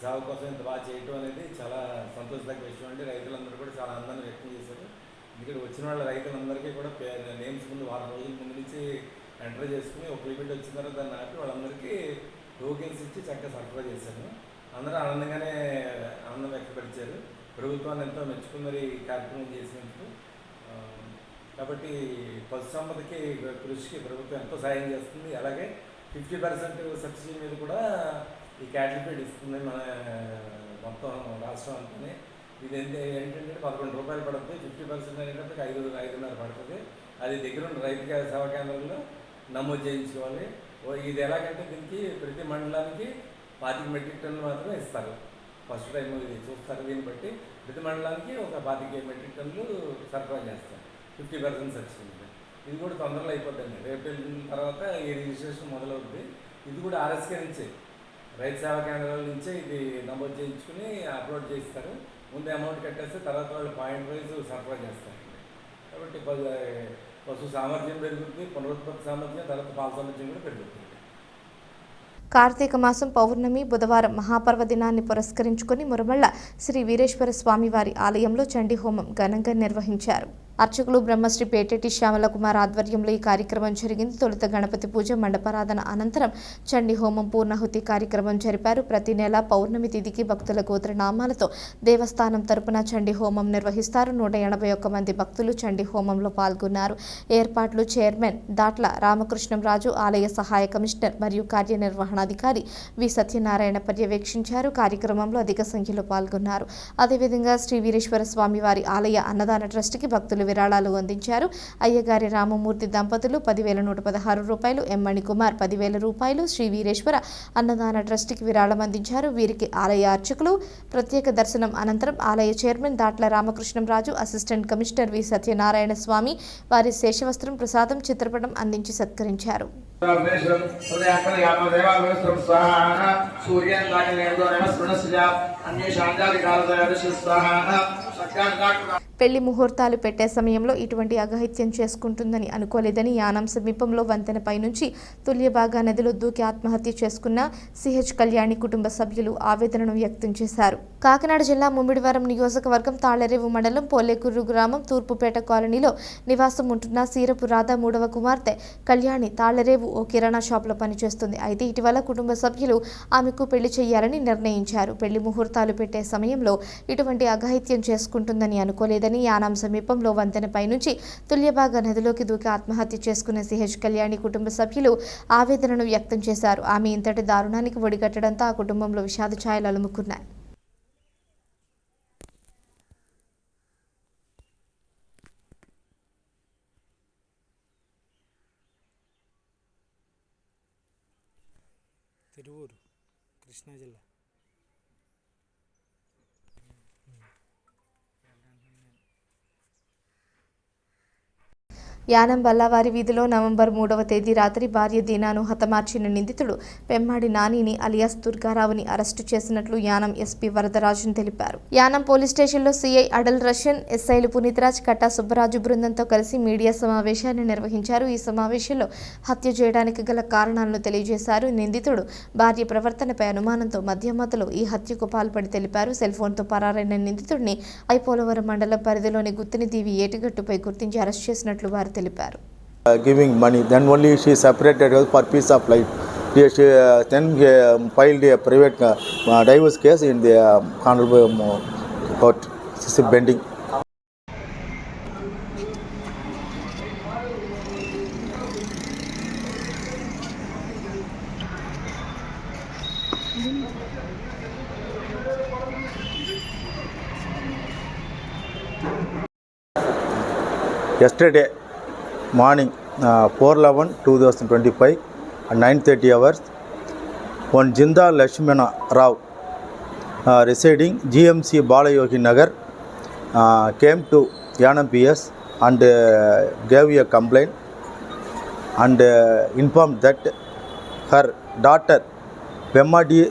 Speaker 7: సాగు కోసం ఇంత బాగా చేయటం అనేది చాలా సంతోషదగ్గ విషయం అండి. రైతులందరూ కూడా చాలా ఆనందాన్ని వ్యక్తం చేశారు. ఇక్కడ వచ్చిన వాళ్ళ రైతులందరికీ కూడా నేమ్స్ ముందు 4 రోజుల ముందు నుంచి ఎంటర్ చేసుకుని ఒక లిమిట్ వచ్చిన తర్వాత దాన్ని ఆపి వాళ్ళందరికీ టోకెన్స్ ఇచ్చి చక్కగా సరఫరా చేశాను. అందరూ ఆనందంగానే ఆనందం వ్యక్తపరిచారు. ప్రభుత్వాన్ని ఎంతో మెచ్చుకున్నది ఈ కార్యక్రమం చేసినందుకు. కాబట్టి పశు సంపదకి కృషికి ప్రభుత్వం ఎంతో సాయం చేస్తుంది. అలాగే 50% సబ్సిడీ మీద కూడా ఈ క్యాటిల్ ఫీడ్ ఇస్తుంది మన మొత్తం రాష్ట్రం అంతా. ఇది ఏంటంటే 11 రూపాయలు పడుతుంది. 50% అనేటప్పటికి 5.5 పడుతుంది. అది దగ్గర ఉన్న రైతు సేవా కేంద్రంలో నమోదు చేయించుకోవాలి. ఇది ఎలాగంటే దీనికి ప్రతి మండలానికి 25 మెట్రిక్ టన్నులు మాత్రమే ఇస్తారు. ఫస్ట్ టైం ఇది చూస్తారు. దీన్ని బట్టి ప్రతి మండలానికి ఒక 25 మెట్రిక్ టన్నులు సరఫరా చేస్తారు. 50% సబ్సిడీ. ఇది కూడా తొందరలో అయిపోతుంది. రేపు వెళ్ళిన తర్వాత ఈ రిజిస్ట్రేషన్ మొదలవుతుంది. ఇది కూడా ఆర్ఎస్కే నుంచే, రైతు సేవా కేంద్రాల నుంచే ఇది నమోదు చేయించుకుని అప్లోడ్ చేస్తారు. ముందు అమౌంట్ కట్టేస్తే తర్వాత వాళ్ళు పాయింట్ వైజ్ సరఫరా చేస్తారు. కాబట్టి పశు సామర్థ్యం పెరుగుతుంది, పునరుత్పత్తి సామర్థ్యం, తర్వాత పాల సామర్థ్యం కూడా పెరుగుతుంది.
Speaker 1: కార్తీక మాసం పౌర్ణమి బుధవారం మహాపర్వదినాన్ని పురస్కరించుకుని మురమళ్ళ శ్రీ వీరేశ్వర స్వామి వారి ఆలయంలో చండీ హోమం ఘనంగా నిర్వహించారు. అర్చకులు బ్రహ్మశ్రీ పేటెటి శ్యామల కుమార్ ఆధ్వర్యంలో ఈ కార్యక్రమం జరిగింది. తొలుత గణపతి పూజ, మండపారాధన అనంతరం చండీ హోమం పూర్ణాహుతి కార్యక్రమం జరిపారు. ప్రతి నెల పౌర్ణమి తిథికి భక్తుల గోత్రనామాలతో దేవస్థానం తరపున చండీ హోమం నిర్వహిస్తారు. 181 మంది భక్తులు చండీ హోమంలో పాల్గొన్నారు. ఏర్పాట్లు చైర్మన్ దాట్ల రామకృష్ణంరాజు, ఆలయ సహాయ కమిషనర్ మరియు కార్యనిర్వహణాధికారి వి సత్యనారాయణ పర్యవేక్షించారు. కార్యక్రమంలో అధిక సంఖ్యలో పాల్గొన్నారు. అదేవిధంగా శ్రీ వీరేశ్వర స్వామి వారి ఆలయ అన్నదాన ట్రస్టుకి భక్తులు విరాళాలు అందించారు. అయ్యగారి రామమూర్తి దంపతులు 10,116 రూపాయలు, ఎం మణికుమార్ 10,000 రూపాయలు శ్రీ వీరేశ్వర అన్నదాన ట్రస్ట్కి విరాళం అందించారు. వీరికి ఆలయ అర్చకులు ప్రత్యేక దర్శనం అనంతరం ఆలయ chairman Datla Ramakrishnamraju, assistant commissioner V Satyanarayana Swami వారి శేషవస్త్రం, ప్రసాదం, చిత్రపటం అందించి సత్కరించారు. పెళ్లి ముహూర్తాలు పెట్టే సమయంలో ఇటువంటి అఘాయిత్యం చేసుకుంటుందని అనుకోలేదని యానం సమీపంలో వంతెనపై నుంచి తుల్యబాగా నదిలో దూకి ఆత్మహత్య చేసుకున్న సిహెచ్ కళ్యాణి కుటుంబ సభ్యులు ఆవేదనను వ్యక్తం చేశారు. కాకినాడ జిల్లా ముమ్మిడివరం నియోజకవర్గం తాళ్లరేవు మండలం పోలేకుర్రు గ్రామం తూర్పుపేట కాలనీలో నివాసం ఉంటున్న సీరపు రాధ 3వ కుమార్తె కళ్యాణి తాళ్లరేవు ఓ కిరాణా షాప్లో పనిచేస్తుంది. అయితే ఇటీవల కుటుంబ సభ్యులు ఆమెకు పెళ్లి చేయాలని నిర్ణయించారు. పెళ్లి ముహూర్తాలు పెట్టే సమయంలో ఇటువంటి అఘాయిత్యం చేసుకుంటుందని అనుకోలేదని యానం సమీపంలో వంతెనపై నుంచి తుల్యబాగా నదిలోకి దూకి ఆత్మహత్య చేసుకున్న సిహెచ్ కళ్యాణి కుటుంబ సభ్యులు ఆవేదనను వ్యక్తం చేశారు. ఆమె ఇంతటి దారుణానికి ఒడిగట్టడంతో ఆ కుటుంబంలో విషాద ఛాయలు అలుముకున్నాయి.
Speaker 5: తిరువూరు, కృష్ణా జిల్లా.
Speaker 1: యానం బల్లావారి వీధిలో నవంబర్ 3వ తేదీ రాత్రి భార్య దీనాను హతమార్చిన నిందితుడు పెమ్మాడి నానిని అలియాస్ దుర్గారావుని అరెస్టు చేసినట్లు యానం ఎస్పీ వరదరాజన్ తెలిపారు. యానం పోలీస్ స్టేషన్లో సిఐ అడల్ రషన్, ఎస్ఐలు పునీత్రాజ్, కట్టా సుబ్బరాజు బృందంతో కలిసి మీడియా సమావేశాన్ని నిర్వహించారు. ఈ సమావేశంలో హత్య చేయడానికి గల కారణాలను తెలియజేశారు. నిందితుడు భార్య ప్రవర్తనపై అనుమానంతో మధ్యమతలో ఈ హత్యకు పాల్పడి తెలిపారు. సెల్ ఫోన్తో పరారైన నిందితుడిని ఐపోలవరం మండలం పరిధిలోని గుత్తినిదీవి ఏటిగట్టుపై గుర్తించి అరెస్ట్ చేసినట్లు వారు తెలిపారు.
Speaker 10: Giving money, then only she separated her for peace of life. She then filed a private divorce case in the honorable court. This is pending. Yesterday morning 4/11/2025 at 9:30 hours, one Jinda Lakshmana Rao residing GMC Balayogi Nagar came to Yanam PS and gave a complaint and informed that her daughter Pemmadi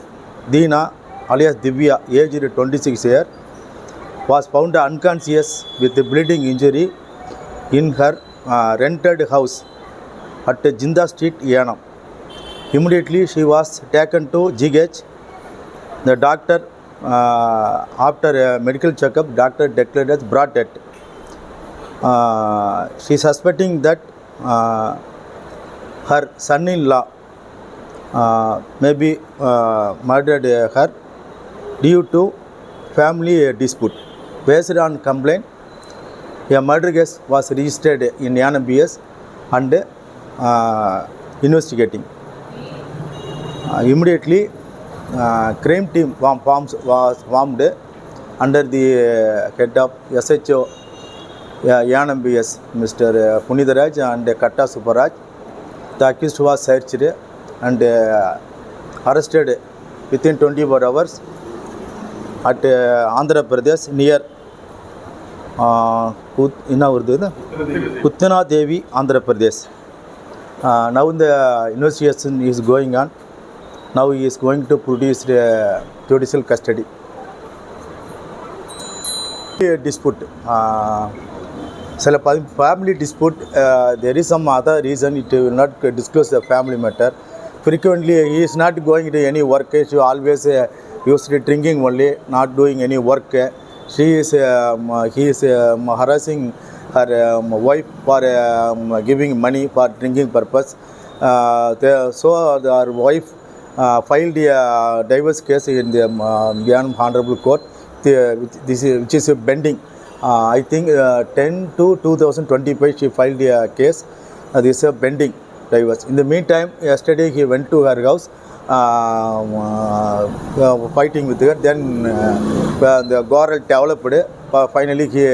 Speaker 10: Deena alias Divya, aged 26 years, was found unconscious with bleeding injury in her rented house at Jinda Street, Yanam. Immediately she was taken to GH. The doctor, after a medical checkup, doctor declared as brought death. She suspecting that her son-in-law maybe murdered her due to family dispute. Based on complaint, a murder case was registered in Yanam PS and investigating. Immediately, crime team was formed under the head of SHO Yanam PS, Mr. Punitharaj and Katta Subbaraj. The accused was searched and arrested within 24 hours at Andhra Pradesh near Kuttana Devi, Andhra Pradesh. Now the investigation is going on. Now he is going to produce judicial custody. Dispute. Family dispute. There is some other reason it will not disclose the family matter. Frequently he is not going to any work. She always used to drinking only, not doing any work. He is harassing her wife for giving money for drinking purpose. So her wife filed a divorce case in the Yanam Honorable Court, which is pending. I think 10/2/2025 she filed a case. This is pending divorce. In the meantime, yesterday he went to her house, fighting with her. Then the quarrel developed. Finally he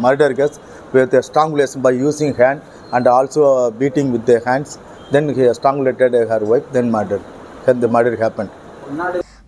Speaker 10: murder case with a strangulation by using hand and also beating with the hands. Then he strangulated her wife, then murdered. Then the murder happened.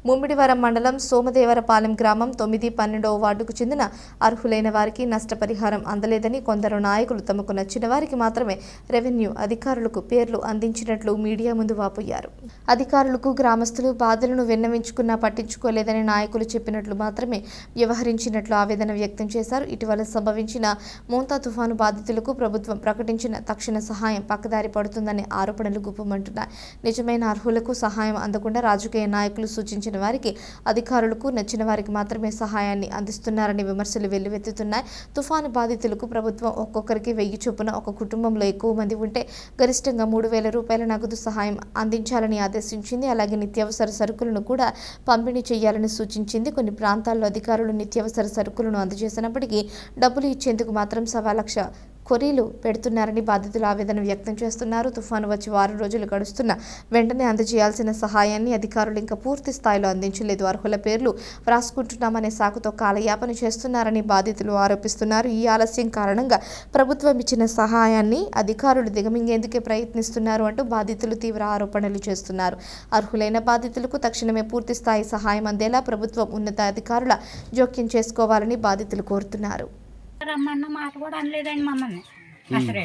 Speaker 1: Mummidivaram మండలం సోమదేవరపాలెం గ్రామం 9-12వ వార్డుకు చెందిన అర్హులైన వారికి నష్టపరిహారం అందలేదని కొందరు నాయకులు తమకు నచ్చిన వారికి మాత్రమే రెవెన్యూ అధికారులకు పేర్లు అందించినట్లు మీడియా ముందు వాపోయారు. అధికారులకు గ్రామస్తులు బాధలను విన్నవించుకున్నా పట్టించుకోలేదని నాయకులు చెప్పినట్లు మాత్రమే వ్యవహరించినట్లు ఆవేదన వ్యక్తం చేశారు. ఇటీవల సంభవించిన మోంతా తుఫాను బాధితులకు ప్రభుత్వం ప్రకటించిన తక్షణ సహాయం పక్కదారి పడుతుందనే ఆరోపణలు గుప్పమంటున్నాయి. నిజమైన అర్హులకు సహాయం అందకుండా రాజకీయ నాయకులు సూచించిన వారికి అధికారులకు నచ్చిన వారికి మాత్రమే సహాయాన్ని అందిస్తున్నారని విమర్శలు వెల్లువెత్తుతున్నాయి. తుఫాను బాధితులకు ప్రభుత్వం ఒక్కొక్కరికి 1000 చొప్పున ఒక కుటుంబంలో ఎక్కువ మంది ఉంటే గరిష్టంగా 3000 రూపాయల నగదు సహాయం అందించాలని ఆదేశించింది. అలాగే నిత్యావసర సరుకులను కూడా పంపిణీ చేయాలని సూచించింది. కొన్ని ప్రాంతాల్లో అధికారులు నిత్యావసర సరుకులను అందజేసినప్పటికీ డబ్బులు ఇచ్చేందుకు మాత్రం 1.25 లక్ష కొరీలు పెడుతున్నారని బాధితులు ఆవేదన వ్యక్తం చేస్తున్నారు. తుఫాను వచ్చి 6 రోజులు గడుస్తున్న వెంటనే అందజేయాల్సిన సహాయాన్ని అధికారులు ఇంకా పూర్తి స్థాయిలో అందించలేదు. అర్హుల పేర్లు వ్రాసుకుంటున్నామనే సాకుతో కాలయాపన చేస్తున్నారని బాధితులు ఆరోపిస్తున్నారు. ఈ ఆలస్యం కారణంగా ప్రభుత్వం ఇచ్చిన సహాయాన్ని అధికారులు దిగమింగేందుకే ప్రయత్నిస్తున్నారు అంటూ బాధితులు తీవ్ర ఆరోపణలు చేస్తున్నారు. అర్హులైన బాధితులకు తక్షణమే పూర్తి స్థాయి సహాయం అందేలా ప్రభుత్వం ఉన్నత అధికారుల జోక్యం చేసుకోవాలని బాధితులు కోరుతున్నారు.
Speaker 11: రమ్మన్న మాట కూడా అనలేదండి మమ్మల్ని అసలు.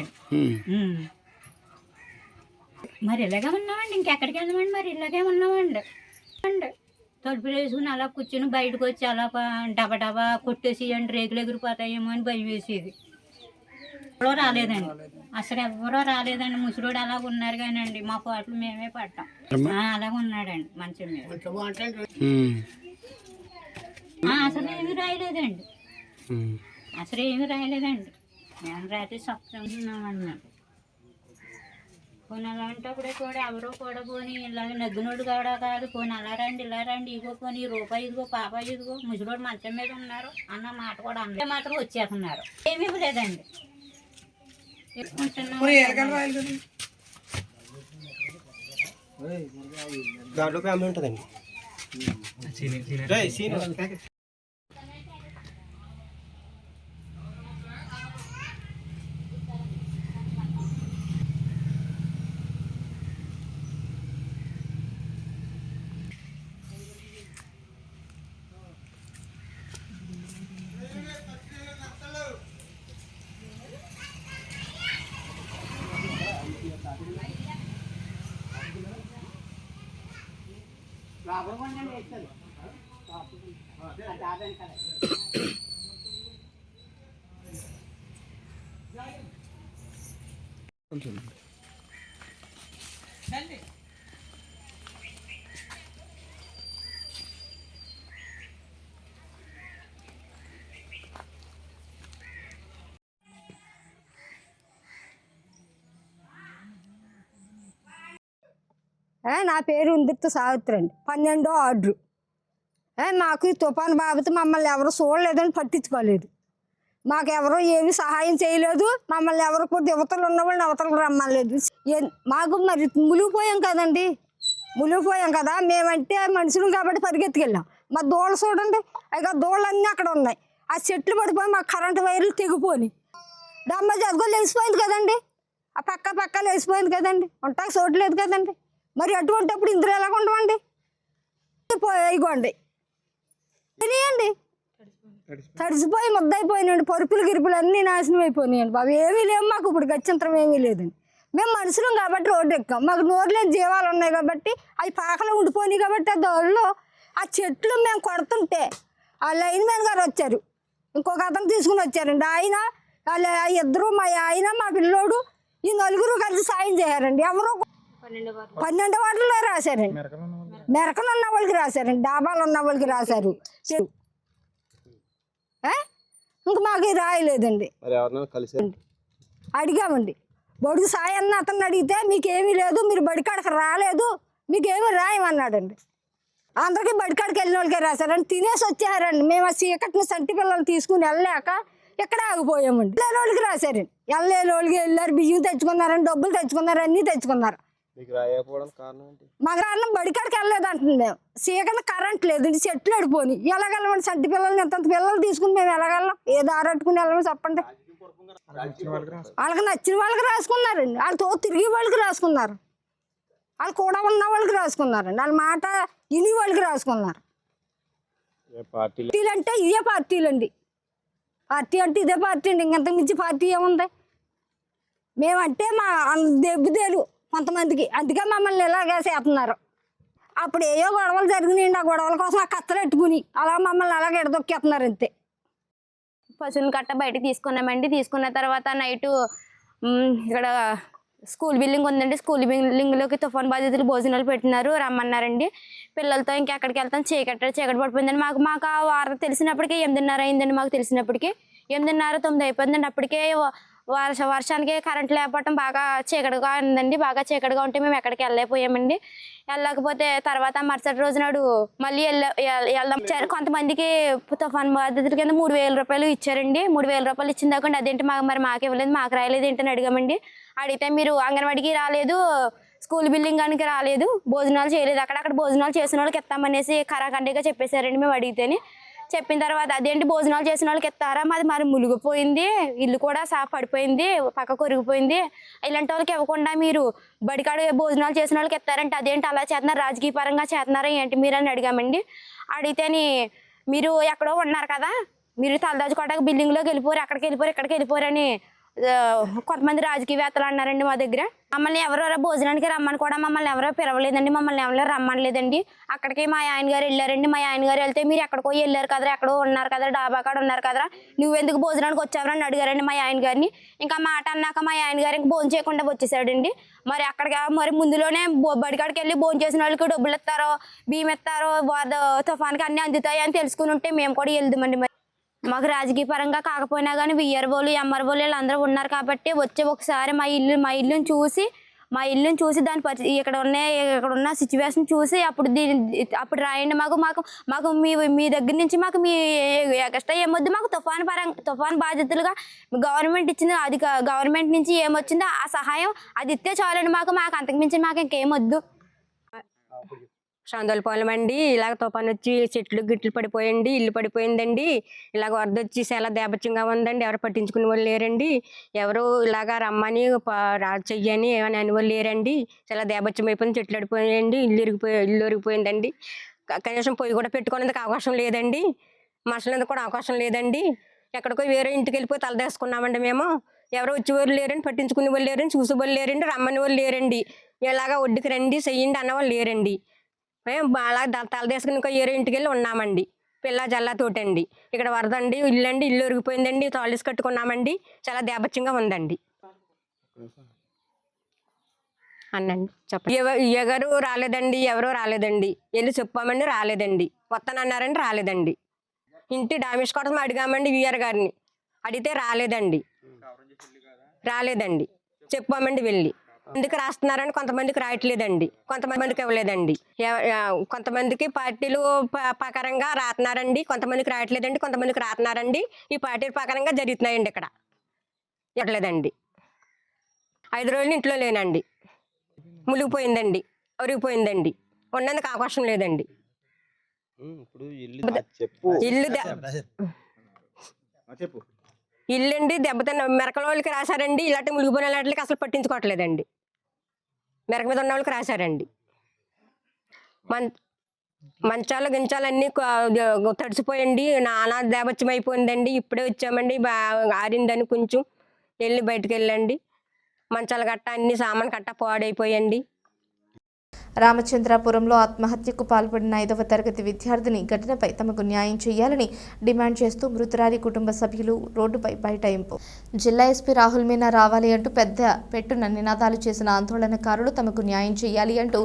Speaker 11: మరి ఇలాగే ఉన్నామండి, ఇంకెక్కడికి వెళ్ళమండి, మరి ఇలాగే ఉన్నామండి. తలుపులు వేసుకుని అలా కూర్చొని బయటకు వచ్చి అలా డబా కొట్టేసియండి, రేకులు ఎగిరిపోతాయేమో అని భయం వేసేది. ఎవరో రాలేదండి, అసలు ఎవరో రాలేదండి. ముసలోడు అలాగ ఉన్నారు కానండి, మా పాటలు మేమే పడ్డాం. అలాగ ఉన్నాడండి మంచం మీద. అసలు ఏమీ రాయలేదండి, అసలు ఏమీ రాయలేదండి. మేము రాత్రి చెప్తున్నామన్నా పోనీ అలాంటప్పుడే కూడా ఎవరో కూడా పోనీ ఇలాగ నగ్గినోడు కూడా కాదు, పోనీ అలా రండి ఇలా రండి, ఇగో పోనీ రూపాయి ఇదిగో పాపాయి ఇదిగో ముసలోడు మంచం మీద ఉన్నారు అన్న మాట కూడా అన్న మాత్రం వచ్చేస్తున్నారు. ఏమీ లేదండి.
Speaker 12: దాంట్లో అమౌంట్ ఉంటుందండి.
Speaker 13: నా పేరు ఉందిర్త సావిత్రి అండి. 12వ ఆర్డరు. మాకు ఈ తుఫాను బాబతి మమ్మల్ని ఎవరు చూడలేదని పట్టించుకోలేదు. మాకెవరో ఏమి సహాయం చేయలేదు. మమ్మల్ని ఎవరు కొద్ది యువతలు ఉన్న వాళ్ళని అవతలకు రమ్మలేదు. మాకు మరి మునిగిపోయాం కదండి, మునిగిపోయాం కదా. మేమంటే మనుషులు కాబట్టి పరిగెత్తుకెళ్ళాం. మా దోళ్ళు చూడండి, ఇక దోళ్ళన్నీ అక్కడ ఉన్నాయి. ఆ చెట్లు పడిపోయి మా కరెంటు వైర్లు తెగిపోయి డమ్మ జగ్గో లేచిపోయింది కదండి. ఆ పక్క లేచిపోయింది కదండి. ఉంటాకి చూడలేదు కదండి. మరి అటువంటిప్పుడు ఇందులో ఎలాగ ఉండవండి? ఇగోండి తినేయండి, తడిసిపోయి ముద్దయిపోయినాయండి. పరుపులు గిరుపులు అన్నీ నాశనం అయిపోయినాయండి బాబు. ఏమీ లేవు మాకు ఇప్పుడు, గత్యంతరం ఏమీ లేదండి. మేము మనుషులం కాబట్టి రోడ్డు ఎక్కాం. మాకు నోరు లేని జీవాలు ఉన్నాయి కాబట్టి అవి పాకలో ఉండిపోయినాయి కాబట్టి ఆ దోళ్ళు ఆ చెట్లు మేము కొడుతుంటే ఆ లైన్ మ్యాన్ గారు వచ్చారు, ఇంకొక అతను తీసుకుని వచ్చారండి. ఆయన వాళ్ళ ఇద్దరు, మా ఆయన మా పిల్లోడు, ఈ నలుగురు కలిసి సాయం చేశారండి. ఎవరో 12 వార్డులో రాశారండి. మెరకలు ఉన్న వాళ్ళకి రాశారండి, డాబాలు ఉన్న వాళ్ళకి రాశారు. ఇంక మాకు రాయలేదండి. అడిగామండి బడుగు సాయన్న అతన్ని అడిగితే మీకేమీ లేదు, మీరు బడికాడకి రాలేదు, మీకేమీ రాయమన్నాడండి. అందరికీ బడికాడికి వెళ్ళిన వాళ్ళకే రాశారండి. తినేసి వచ్చారండి. మేము ఆ చీకటిని సంటి పిల్లలు తీసుకుని వెళ్ళలేక ఎక్కడ ఆగిపోయామండి. వెళ్ళే వాళ్ళకి రాశారండి. వెళ్ళే వాళ్ళకి వెళ్ళారు, బియ్యం తెచ్చుకున్నారండి, డబ్బులు తెచ్చుకున్నారు, అన్నీ తెచ్చుకున్నారు. మాకు రాను బడికాడికి వెళ్ళలేదు అంటుంది. మేము చీకటి కరెంట్ లేదు, చెట్లు అడిపోయి ఎలాగెళ్ళమండి. సంటి పిల్లల్ని ఎంత పిల్లలు తీసుకుని మేము ఎలాగెళ్ళాం? ఏ దారి అట్టుకుని వెళ్ళమని చెప్పండి. వాళ్ళకి నచ్చిన వాళ్ళకి రాసుకున్నారండి, వాళ్ళతో తిరిగి వాళ్ళకి రాసుకున్నారు, వాళ్ళు కూడా ఉన్న వాళ్ళకి రాసుకున్నారండి, వాళ్ళ మాట ఇని వాళ్ళకి రాసుకున్నారు. పార్టీలు అంటే ఇదే పార్టీలు అండి, పార్టీ అంటే ఇదే పార్టీ అండి, ఇంకంత మించి పార్టీ ఏముంది. మేమంటే మా దెబ్బతేలు కొంతమందికి, అందుకే మమ్మల్ని ఇలాగే చేస్తున్నారు. అప్పుడు ఏయో గొడవలు జరిగినాయండి, ఆ గొడవల కోసం ఆ కత్తలు ఎట్టుకుని అలా మమ్మల్ని అలాగే ఎడదొక్కేస్తున్నారు అంతే.
Speaker 14: పశువులు కట్ట బయటకు తీసుకున్నామండి. తీసుకున్న తర్వాత నైటు ఇక్కడ స్కూల్ బిల్డింగ్ ఉందండి, స్కూల్ బిల్డింగ్లోకి తుఫాన్ బాధితులు భోజనాలు పెట్టినారు, రమ్మన్నారండి. పిల్లలతో ఇంకెక్కడికి వెళ్తాం, చీకటి పడిపోయిందండి. మాకు ఆ వార్త తెలిసినప్పటికీ 8:30 అయిందండి. మాకు తెలిసినప్పటికీ 8:30, 9 అయిపోయిందండి. అప్పటికే వర్షానికి కరెంట్ లేకపోవటం బాగా చీకటిగా ఉందండి. బాగా చీకటిగా ఉంటే మేము ఎక్కడికి వెళ్ళలేకపోయామండి. వెళ్ళకపోతే తర్వాత మరుసటి రోజు నాడు మళ్ళీ వెళ్దాం. కొంతమందికి తుఫాన్ బాధితుల కింద 3,000 రూపాయలు ఇచ్చారండి. 3,000 రూపాయలు ఇచ్చిన దాకా అదేంటి మాకు ఇవ్వలేదు, మాకు రాయలేదు ఏంటని అడిగామండి. అడిగితే మీరు అంగన్వాడికి రాలేదు, స్కూల్ బిల్డింగానికి రాలేదు, భోజనాలు చేయలేదు, అక్కడ భోజనాలు చేసిన వాళ్ళకి ఇస్తామనేసి ఖరాఖండిగా చెప్పేశారండి. మేము అడిగితేనే చెప్పిన తర్వాత అదేంటి భోజనాలు చేసిన వాళ్ళకి ఇస్తారా, మరి మునిగిపోయింది, ఇల్లు కూడా పడిపోయింది, పక్క కొరిగిపోయింది, ఇలాంటి వాళ్ళకి ఇవ్వకుండా మీరు బడికాడ భోజనాలు చేసిన వాళ్ళకి ఇస్తారంటే అదేంటి అలా చేస్తున్నారు, రాజకీయ పరంగా చేస్తున్నారా ఏంటి మీరు అని అడిగామండి. అడిగితేని మీరు ఎక్కడో ఉన్నారు కదా, మీరు తలదాచుకోవడానికి బిల్డింగ్లోకి వెళ్ళిపోరు, అక్కడికి వెళ్ళిపోరు, ఇక్కడికి వెళ్ళిపోరని కొంతమంది రాజకీయవేత్తలు అన్నారండి. మా దగ్గర మమ్మల్ని ఎవరెవరో భోజనానికి రమ్మని కూడా మమ్మల్ని ఎవరో పిలవలేదండి, మమ్మల్ని ఎవరో రమ్మనలేదండి. అక్కడికి మా ఆయన గారు వెళ్ళారండి. మా ఆయన గారు వెళ్తే మీరు ఎక్కడికో వెళ్ళారు కదరా, ఎక్కడో ఉన్నారు కదా, డాబా కాడ ఉన్నారు కదరా, నువ్వెందుకు భోజనానికి వచ్చావని అడిగారండి మా ఆయన గారిని. ఇంకా మాట అన్నాక మా ఆయన గారు ఇంకా భోజనం చేయకుండా వచ్చేసాడండి. మరి అక్కడికి ముందులోనే బడికాడికి వెళ్ళి భోజనం చేసిన వాళ్ళకి డబ్బులు ఇస్తారో, బియ్యం ఇస్తారో, తుఫాన్కి అన్నీ అందుతాయి అని తెలుసుకుని ఉంటే మేము కూడా వెళ్దామండి. మాకు రాజకీయ పరంగా కాకపోయినా కానీ విఆర్ఓలు, ఎంఆర్ఓలు వీళ్ళందరూ ఉన్నారు కాబట్టి వచ్చి ఒకసారి మా ఇల్లుని చూసి దాని ఇక్కడ ఉన్న సిచ్యువేషన్ చూసి అప్పుడు రాయండి. మాకు మీ దగ్గర నుంచి మాకు మీ ఎక్స్ట్రా ఏమొద్దు, మాకు తుఫాన్ బాధితులుగా గవర్నమెంట్ ఇచ్చింది, అది గవర్నమెంట్ నుంచి ఏమొచ్చిందో ఆ సహాయం అది ఇస్తే చాలండి. మాకు అంతకుమించి మాకు ఇంకేమొద్దు.
Speaker 15: సందోలపాలెం అండి. ఇలాగ తుఫాన్ వచ్చి చెట్లు గిట్లు పడిపోయండి, ఇల్లు పడిపోయిందండి. ఇలాగ వరద వచ్చి చాలా దేబత్యంగా ఉందండి. ఎవరు పట్టించుకునే వాళ్ళు లేరండి, ఎవరు ఇలాగ రమ్మని చెయ్యని ఏమని అని వాళ్ళు లేరండి. చాలా దేబత్యం అయిపోయింది, చెట్లు పడిపోయాయండి, ఇల్లు ఒరిగిపోయిందండి. కనీసం పొయ్యి కూడా పెట్టుకునేందుకు అవకాశం లేదండి, మసలేందుకు కూడా అవకాశం లేదండి. ఎక్కడికో వేరే ఇంటికి వెళ్ళిపోయి తలదేసుకున్నామండి మేము. ఎవరు వచ్చేవాళ్ళు లేరండి, పట్టించుకునే వాళ్ళు లేరండి, చూసే వాళ్ళు లేరండి, రమ్మని వాళ్ళు లేరండి. ఇలాగ ఒడ్డుకి రండి చెయ్యండి అన్నవాళ్ళు లేరండి. మేము అలా తలదేసుకుని ఇంకా వేరే ఇంటికి వెళ్ళి ఉన్నామండి, పిల్ల జల్లాతోటండి. ఇక్కడ వరదండి, ఇల్లు ఒరిగిపోయిందండి, తాళీస్ కట్టుకున్నామండి, చాలా దేబత్యంగా ఉందండి అన్నండి. చెప్పండి. ఎవరు రాలేదండి, వెళ్ళి చెప్పామండి, రాలేదండి. వస్తానన్నారండి, రాలేదండి. ఇంటి డామేజ్ కోసం అడిగామండి విఆర్ గారిని, అడిగితే రాలేదండి. చెప్పామండి వెళ్ళి. ఎందుకు రాస్తున్నారని కొంతమందికి రాయట్లేదండి, కొంతమందికి ఇవ్వలేదండి. కొంతమందికి పార్టీలు ప్రకారంగా రాస్తున్నారండి, కొంతమందికి రాయట్లేదండి, కొంతమందికి రాస్తున్నారండి. ఈ పార్టీల ప్రకారంగా జరుగుతున్నాయండి. ఇక్కడ ఇవ్వట్లేదండి. 5 రోజులు ఇంట్లో లేనండి, మునిగిపోయిందండి, ఒరిగిపోయిందండి, ఉండడానికి అవకాశం లేదండి. ఇల్లండి దెబ్బతిన్న మెరకల వాళ్ళకి రాశారండి, ఇలాంటి మునిగిపోయిన వాటికి అసలు పట్టించుకోవట్లేదండి. మెరక మీద ఉన్న వాళ్ళకి రాశారండి. మంచాలు గించాలన్నీ తడిసిపోయండి, నానా దేబత్యం అయిపోయిందండి. ఇప్పుడే వచ్చామండి, ఆరిందని కొంచెం వెళ్ళి బయటకు వెళ్ళండి. మంచాలు గట్ట అన్ని సామాన్ గట్ట పాడైపోయండి.
Speaker 1: రామచంద్రాపురంలో ఆత్మహత్యకు పాల్పడిన 5వ తరగతి విద్యార్థిని ఘటనపై తమకు న్యాయం చేయాలని డిమాండ్ చేస్తూ మృతురాలి కుటుంబ సభ్యులు రోడ్డుపై బైఠాయింపు. జిల్లా ఎస్పీ రాహుల్ మీనా రావాలి అంటూ పెట్టున నినాదాలు చేసిన ఆందోళనకారులు తమకు న్యాయం చేయాలి అంటూ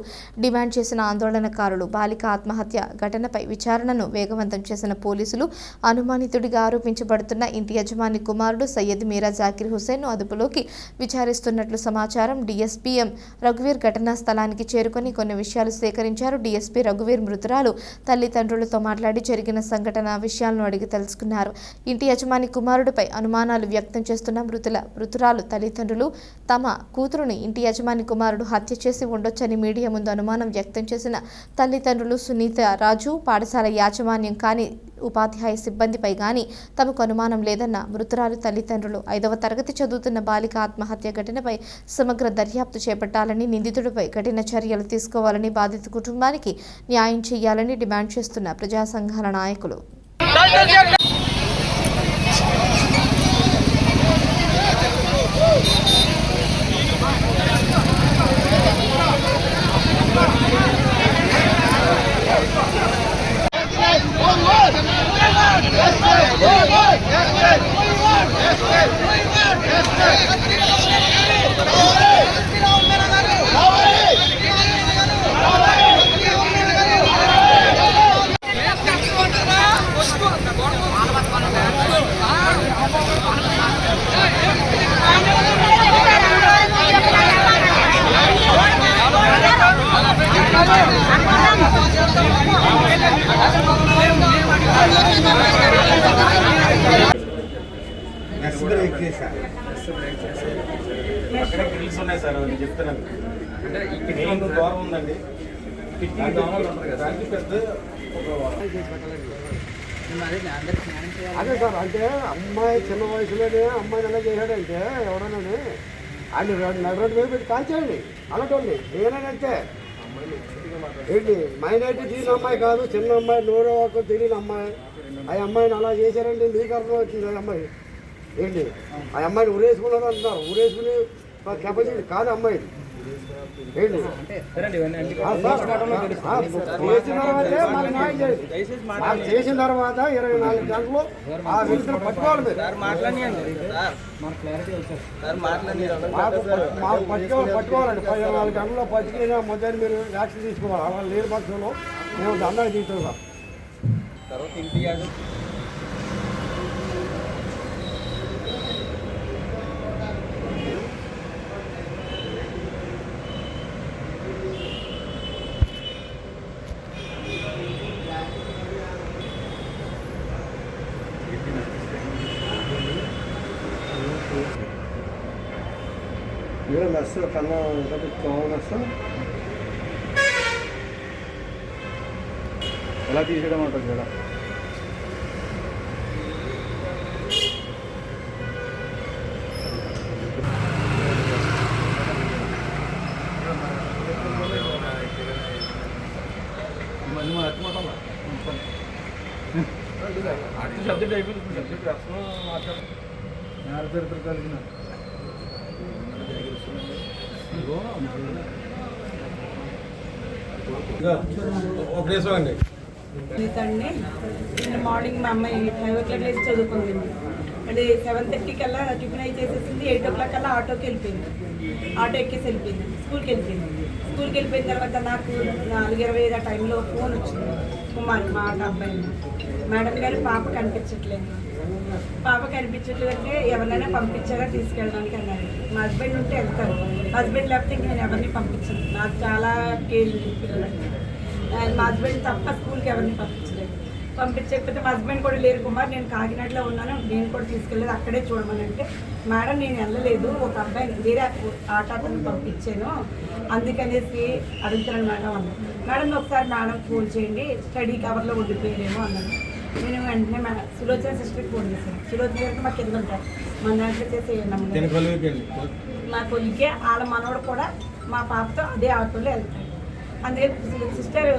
Speaker 1: డిమాండ్ చేసిన ఆందోళనకారులు బాలిక ఆత్మహత్య ఘటనపై విచారణను వేగవంతం చేసిన పోలీసులు అనుమానితుడిగా ఆరోపించబడుతున్న ఇంటి యజమాని కుమారుడు సయ్యద్ మీరా జాకిర్ హుసేన్ను అదుపులోకి విచారిస్తున్నట్లు సమాచారం. డిఎస్పీఎం రఘువీర్ ఘటనా స్థలానికి చేరుకొని కొన్ని విషయాలు సేకరించారు. డీఎస్పీ రఘువీర్ మృతురాలు తల్లిదండ్రులతో మాట్లాడి జరిగిన సంఘటన విషయాలను అడిగి తెలుసుకున్నారు. ఇంటి యజమాని కుమారుడిపై అనుమానాలు వ్యక్తం చేస్తున్న మృతురాలు తల్లిదండ్రులు తమ కూతురుని ఇంటి యజమాని కుమారుడు హత్య చేసి ఉండొచ్చని మీడియా ముందు అనుమానం వ్యక్తం చేసిన తల్లిదండ్రులు సునీత రాజు పాఠశాల యాజమాన్యం కానీ ఉపాధ్యాయ సిబ్బందిపై గాని తమకు అనుమానం లేదన్న మృతురాలు తల్లిదండ్రులు 5వ తరగతి చదువుతున్న బాలిక ఆత్మహత్య ఘటనపై సమగ్ర దర్యాప్తు చేపట్టాలని, నిందితుడిపై కఠిన చర్యలు తీసుకోవాలని, బాధిత కుటుంబానికి న్యాయం చేయాలని డిమాండ్ చేస్తున్న ప్రజా సంఘాల నాయకులు.
Speaker 7: అక్కడే కిటిల్స్ ఉన్నాయి సార్, నేను చెప్తున్నాను. అంటే ఈ కిటిల్ దూరం ఉందండి, దానికి పెద్ద
Speaker 8: అదే సార్. అంటే అమ్మాయి చిన్న వయసులోనే అమ్మాయిని ఎలా చేశాడంటే ఎవడన్నా ఆయన నగరోడ్డు మీద పెట్టి కాల్చేయండి అలాంటి నేనంటే ఏంటి మైనారిటీ తీసిన అమ్మాయి కాదు, చిన్న అమ్మాయి నోరు ఒక తెలియని అమ్మాయి. ఆ అమ్మాయిని అలా చేశారంటే మీకు అర్థం వచ్చింది. ఆ అమ్మాయి ఏంటి ఆ అమ్మాయిని ఉరేసుకున్నారు అంటున్నారు, ఉరేసుకుని కెపాసిటీ కాదు అమ్మాయి ఏంటి చేసిన తర్వాత 24 గంటలు ఆ వ్యక్తిని పట్టుకోవాలి. పట్టుకోవాలండి 24 గంటల్లో పట్టుకుని మొదటి మీరు యాక్షన్ తీసుకోవాలి. అలా లేని పక్షంలో మేము దండాలు తీసుకుంటాం. Mira, nasıl kana tabii kavga nasıl? ఎలా తీసేయడం ఉంటుంది కదా. సబ్జెక్ట్ అయిపోయింది, సబ్జెక్ట్ చరిత్ర కలిగిన
Speaker 2: అండి. నిన్న మార్నింగ్ మా అమ్మాయి 5 o'clock లేసి చదువుకుంది. అంటే 7:30 కల్లా టిఫిన్ అయి చేసేసింది. 8 o'clock కల్లా ఆటోకి వెళ్ళిపోయింది. ఆటో ఎక్కేసి వెళ్ళిపోయింది. స్కూల్కి వెళ్ళిపోయిన తర్వాత నాకు 4:25 ఆ టైంలో ఫోన్ వచ్చింది. కుమార్ మా అబ్బాయి, మేడం గారు పాప కనిపించట్లేదు అంటే ఎవరినైనా పంపించారా తీసుకెళ్ళడానికి అన్నారు. మా హస్బెండ్ ఉంటే వెళ్తారు, హస్బెండ్ లేకపోతే ఇంక నేను ఎవరిని పంపించను. నాకు చాలా కేర్ పిల్లలంటే మా హస్బెండ్ తప్ప స్కూల్కి ఎవరిని పంపించకపోతే మా హస్బెండ్ కూడా లేరు. కుమార్ నేను కాకినాడలో ఉన్నాను, నేను కూడా తీసుకెళ్ళలేదు, అక్కడే చూడమని అంటే మేడం నేను వెళ్ళలేదు, ఒక అబ్బాయిని వేరే ఆట అతను పంపించాను అందుకనేసి అడుగుతున్నాను మేడం అన్నాను. మేడం ఒకసారి మేడం ఫోన్ చేయండి, స్టడీ కవర్లో ఉండిపోయారేమో అన్నాను. నేను వెంటనే సులోచన సిస్టర్కి ఫోన్ చేశాను. సులోచన గారికి మాకు కింద ఉంటారు, మన దాంట్లో చేసి మా కొలికే వాళ్ళ మనవడు కూడా మా పాపతో అదే ఆటోలో వెళ్తాడు. అందుకే సిస్టర్